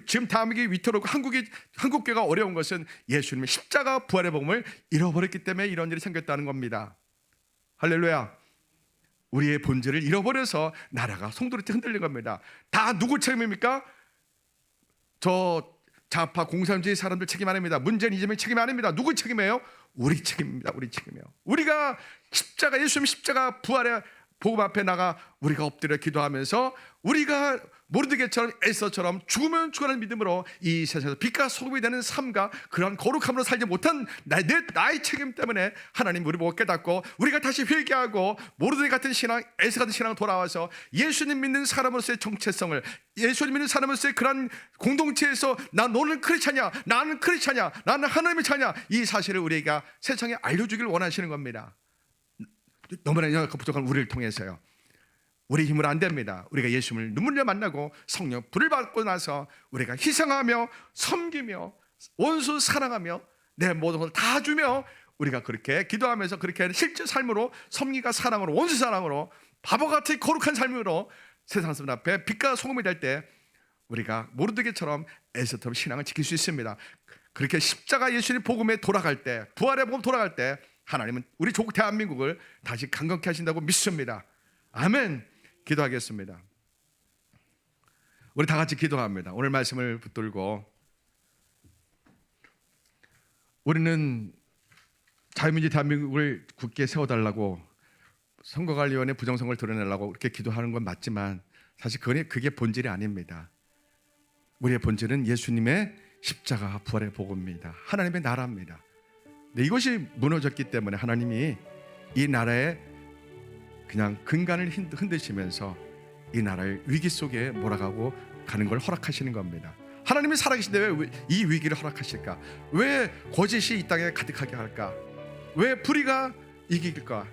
지금 대한민국이 위태롭고 한국교회가 어려운 것은 예수님의 십자가 부활의 복음을 잃어버렸기 때문에 이런 일이 생겼다는 겁니다. 할렐루야. 우리의 본질을 잃어버려서 나라가 송두리째 흔들린 겁니다. 다 누구 책임입니까? 저 좌파 공산주의 사람들 책임 아닙니다. 문재인 이재명 책임 아닙니다. 누구 책임이에요? 우리 책임입니다. 우리 책임이에요. 우리가 예수님 십자가 부활의 복음 앞에 나가 우리가 엎드려 기도하면서 우리가 모르드게처럼 에스더처럼 죽으면 죽으라는 믿음으로 이 세상에서 빛과 소금이 되는 삶과 그런 거룩함으로 살지 못한 나의 책임 때문에 하나님 우리 보고 깨닫고 우리가 다시 회개하고 모르드게 같은 신앙, 에스더 같은 신앙 돌아와서 예수님 믿는 사람으로서의 정체성을, 예수님 믿는 사람으로서의 그런 공동체에서 너는 크리스찬이야, 나는 크리스찬이야, 나는 하나님의 자녀야, 이 사실을 우리가 세상에 알려주기를 원하시는 겁니다. 너무나 부족한 우리를 통해서요. 우리 힘으로 안 됩니다. 우리가 예수님을 눈물로 만나고 성령 불을 받고 나서 우리가 희생하며 섬기며 원수 사랑하며 내 모든 것을 다 주며 우리가 그렇게 기도하면서 그렇게 실제 삶으로 섬기가 사랑으로 원수 사랑으로 바보같이 거룩한 삶으로 세상 사람 앞에 빛과 소금이 될 때 우리가 모르드게처럼 에스더처럼 신앙을 지킬 수 있습니다. 그렇게 십자가 예수님 복음에 돌아갈 때, 부활의 복음 돌아갈 때 하나님은 우리 조국 대한민국을 다시 강건케 하신다고 믿습니다. 아멘. 기도하겠습니다. 우리 다 같이 기도합니다. 오늘 말씀을 붙들고 우리는 자유민주 대한민국을 굳게 세워달라고 선거관리위원회 부정선거를 드러내려고 그렇게 기도하는 건 맞지만 사실 그게 본질이 아닙니다. 우리의 본질은 예수님의 십자가 부활의 복음입니다. 하나님의 나라입니다. 네, 이것이 무너졌기 때문에 하나님이 이 나라에 그냥 근간을 흔드시면서 이 나라를 위기 속에 몰아가고 가는 걸 허락하시는 겁니다. 하나님이 살아계신데 왜 이 위기를 허락하실까? 왜 거짓이 이 땅에 가득하게 할까? 왜 불의가 이길까?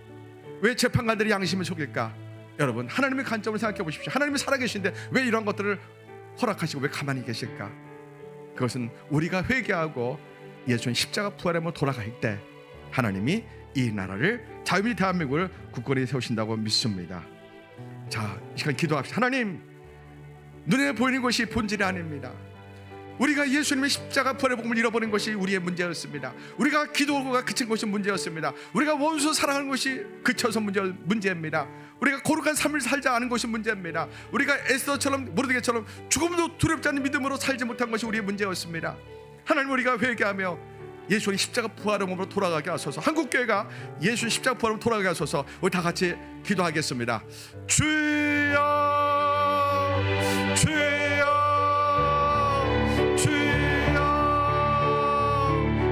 왜 재판관들이 양심을 속일까? 여러분, 하나님의 관점을 생각해 보십시오. 하나님이 살아계신데 왜 이런 것들을 허락하시고 왜 가만히 계실까? 그것은 우리가 회개하고 예수님 십자가 부활에 돌아갈 때 하나님이 이 나라를 자유민주 대한민국을 굳건히 세우신다고 믿습니다. 자, 이 시간 기도합시다. 하나님, 눈에 보이는 것이 본질이 아닙니다. 우리가 예수님의 십자가 부활의 복음을 잃어버린 것이 우리의 문제였습니다. 우리가 기도가 그친 것이 문제였습니다. 우리가 원수 사랑하는 것이 그쳐서 문제입니다. 우리가 거룩한 삶을 살지 않은 것이 문제입니다. 우리가 에스더처럼 모르드게처럼 죽음도 두렵지 않는 믿음으로 살지 못한 것이 우리의 문제였습니다. 하나님, 우리가 회개하며 예수님 십자가 부활의 몸으로 돌아가게 하소서. 한국교회가 예수 십자가 부활로 돌아가게 하소서. 우리 다 같이 기도하겠습니다. 주여, 주여, 주여,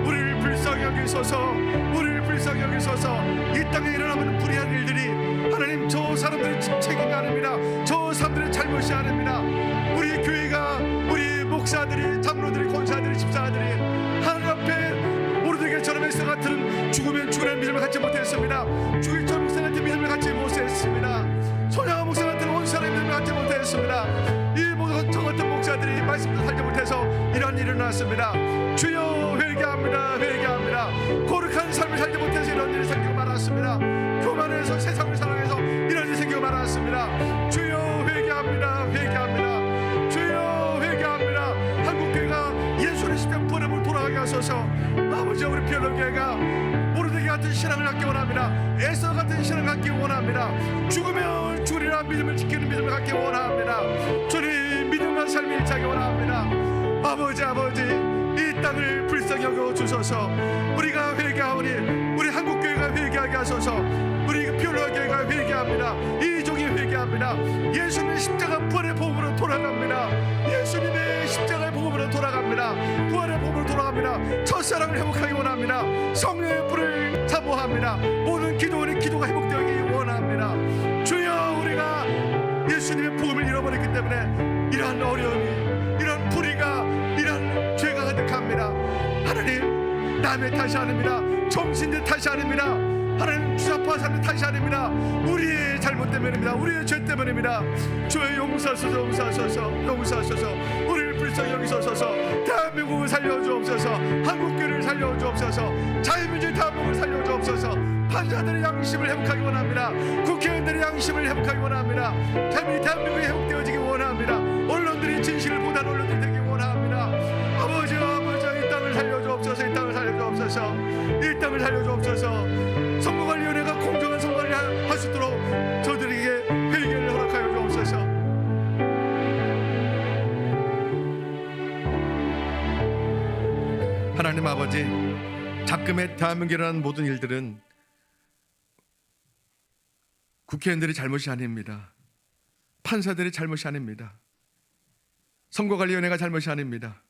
우리를 불쌍히 여기소서. 우리를 불쌍히 여기소서. 이 땅에 일어나는 불의한 일들이 하나님, 저 사람들의 책임이 아닙니다. 저 사람들의 잘못이 아닙니다. 우리 교회가, 우리 목사들이, 장로들이, 권사들이, 집사들이 하나님 앞에 모르드게처럼 에스더 같은 죽으면 죽으라는 믿음을 갖지 못했습니다. 죽을 전 목사 같은 믿음을 갖지 못했습니다. 소녀 목사 같은 원수라는 믿음을 갖지 못했습니다. 이 모든 저 같은 목사들이 말씀도 살지 못해서 이런 일이 일어났습니다. 주여, 회개합니다. 회개합니다. 거룩한 삶을 살지 못해서 이런 일이 생기고 말았습니다. 교만해서 세상을 사랑해서 이런 일이 생기고 말았습니다. 주여, 회개합니다. 회개합니다. 주여, 회개합니다. 한국교회가 예수의 십자가 부활의 몸으로 돌아가게 하소서. 아버지, 우리 피어로교회가 모르드게 같은 신앙을 갖기 원합니다. 에스더 같은 신앙을 갖기 원합니다. 죽으면 죽으리라 믿음을 지키는 믿음을 갖기 원합니다. 주님, 믿음과 삶이 일치하기 원합니다. 아버지, 이 땅을 불쌍히 여겨 주소서. 우리가 회개하오니 우리 한국교회가 회개하게 하소서. 우리 피어로교회 회개합니다. 이 종이 회개합니다. 예수님의 십자가 부활의 복음으로 돌아갑니다. 예수님의 십자가의 복음으로 돌아갑니다. 부활의 복음으로 돌아갑니다. 첫사랑을 회복하기 원합니다. 성령의 불을 사모합니다. 모든 기도원의 기도가 회복되기 원합니다. 주여, 우리가 예수님의 복음을 잃어버렸기 때문에 이러한 어려움이, 이러한 불의가, 이러한 죄가 가득합니다. 하나님, 남의 탓이 아닙니다. 정신들 탓이 아닙니다. 하나님, 주사파 사는 탓이 아닙니다. 우리의 잘못 때문입니다. 우리의 죄 때문입니다. 주의 용서하소서, 용서하소서, 용서하소서. 우리를 불쌍히 여기소서. 대한민국을 살려주옵소서. 한국교회를 살려주옵소서. 자유민주주의 대한민국을 살려주옵소서. 판사들의 양심을 회복하기 원합니다. 국회의원들의 양심을 회복하기 원합니다. 대한민국이 회복되어지기 원합니다. 언론들이 진실을 보다 언론들이 되기 원합니다. 아버지, 이 땅을 살려주옵소서. 이 땅을 살려주옵소서. 이 땅을 살려주옵소서. 선거관리위원회가 공정한 선거관리를 할 수 있도록 저들에게 회개를 허락하여 주옵소서. 하나님 아버지, 작금의 대한민국에 일어난 모든 일들은 국회의원들의 잘못이 아닙니다. 판사들의 잘못이 아닙니다. 선거관리위원회가 잘못이 아닙니다.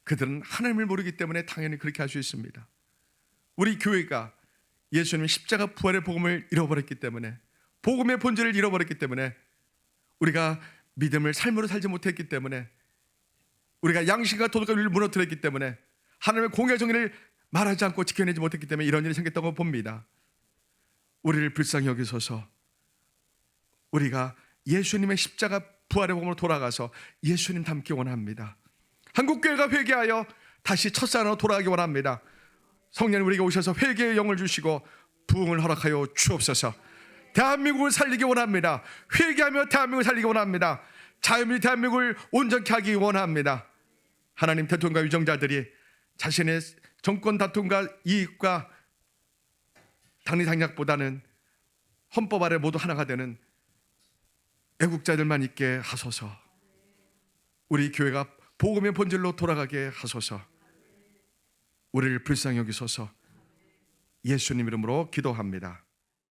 그들은 하나님을 모르기 때문에 당연히 그렇게 할 수 있습니다. 우리 교회가 예수님 십자가 부활의 복음을 잃어버렸기 때문에, 복음의 본질을 잃어버렸기 때문에, 우리가 믿음을 삶으로 살지 못했기 때문에, 우리가 양심과 도덕과 윤리를 무너뜨렸기 때문에, 하나님의 공의 정의를 말하지 않고 지켜내지 못했기 때문에 이런 일이 생겼다고 봅니다. 우리를 불쌍히 여기소서. 우리가 예수님의 십자가 부활의 복음으로 돌아가서 예수님 닮기 원합니다. 한국교회가 회개하여 다시 첫사랑으로 돌아가기 원합니다. 성령님, 우리가 오셔서 회개의 영을 주시고 부흥을 허락하여 주옵소서. 대한민국을 살리기 원합니다. 회개하며 대한민국을 살리기 원합니다. 자유민주 대한민국을 온전케 하기 원합니다. 하나님, 대통령과 유정자들이 자신의 정권 다툼과 이익과 당리 당략보다는 헌법 아래 모두 하나가 되는 애국자들만 있게 하소서. 우리 교회가 복음의 본질로 돌아가게 하소서. 우리를 불쌍히 여기소서. 예수님 이름으로 기도합니다.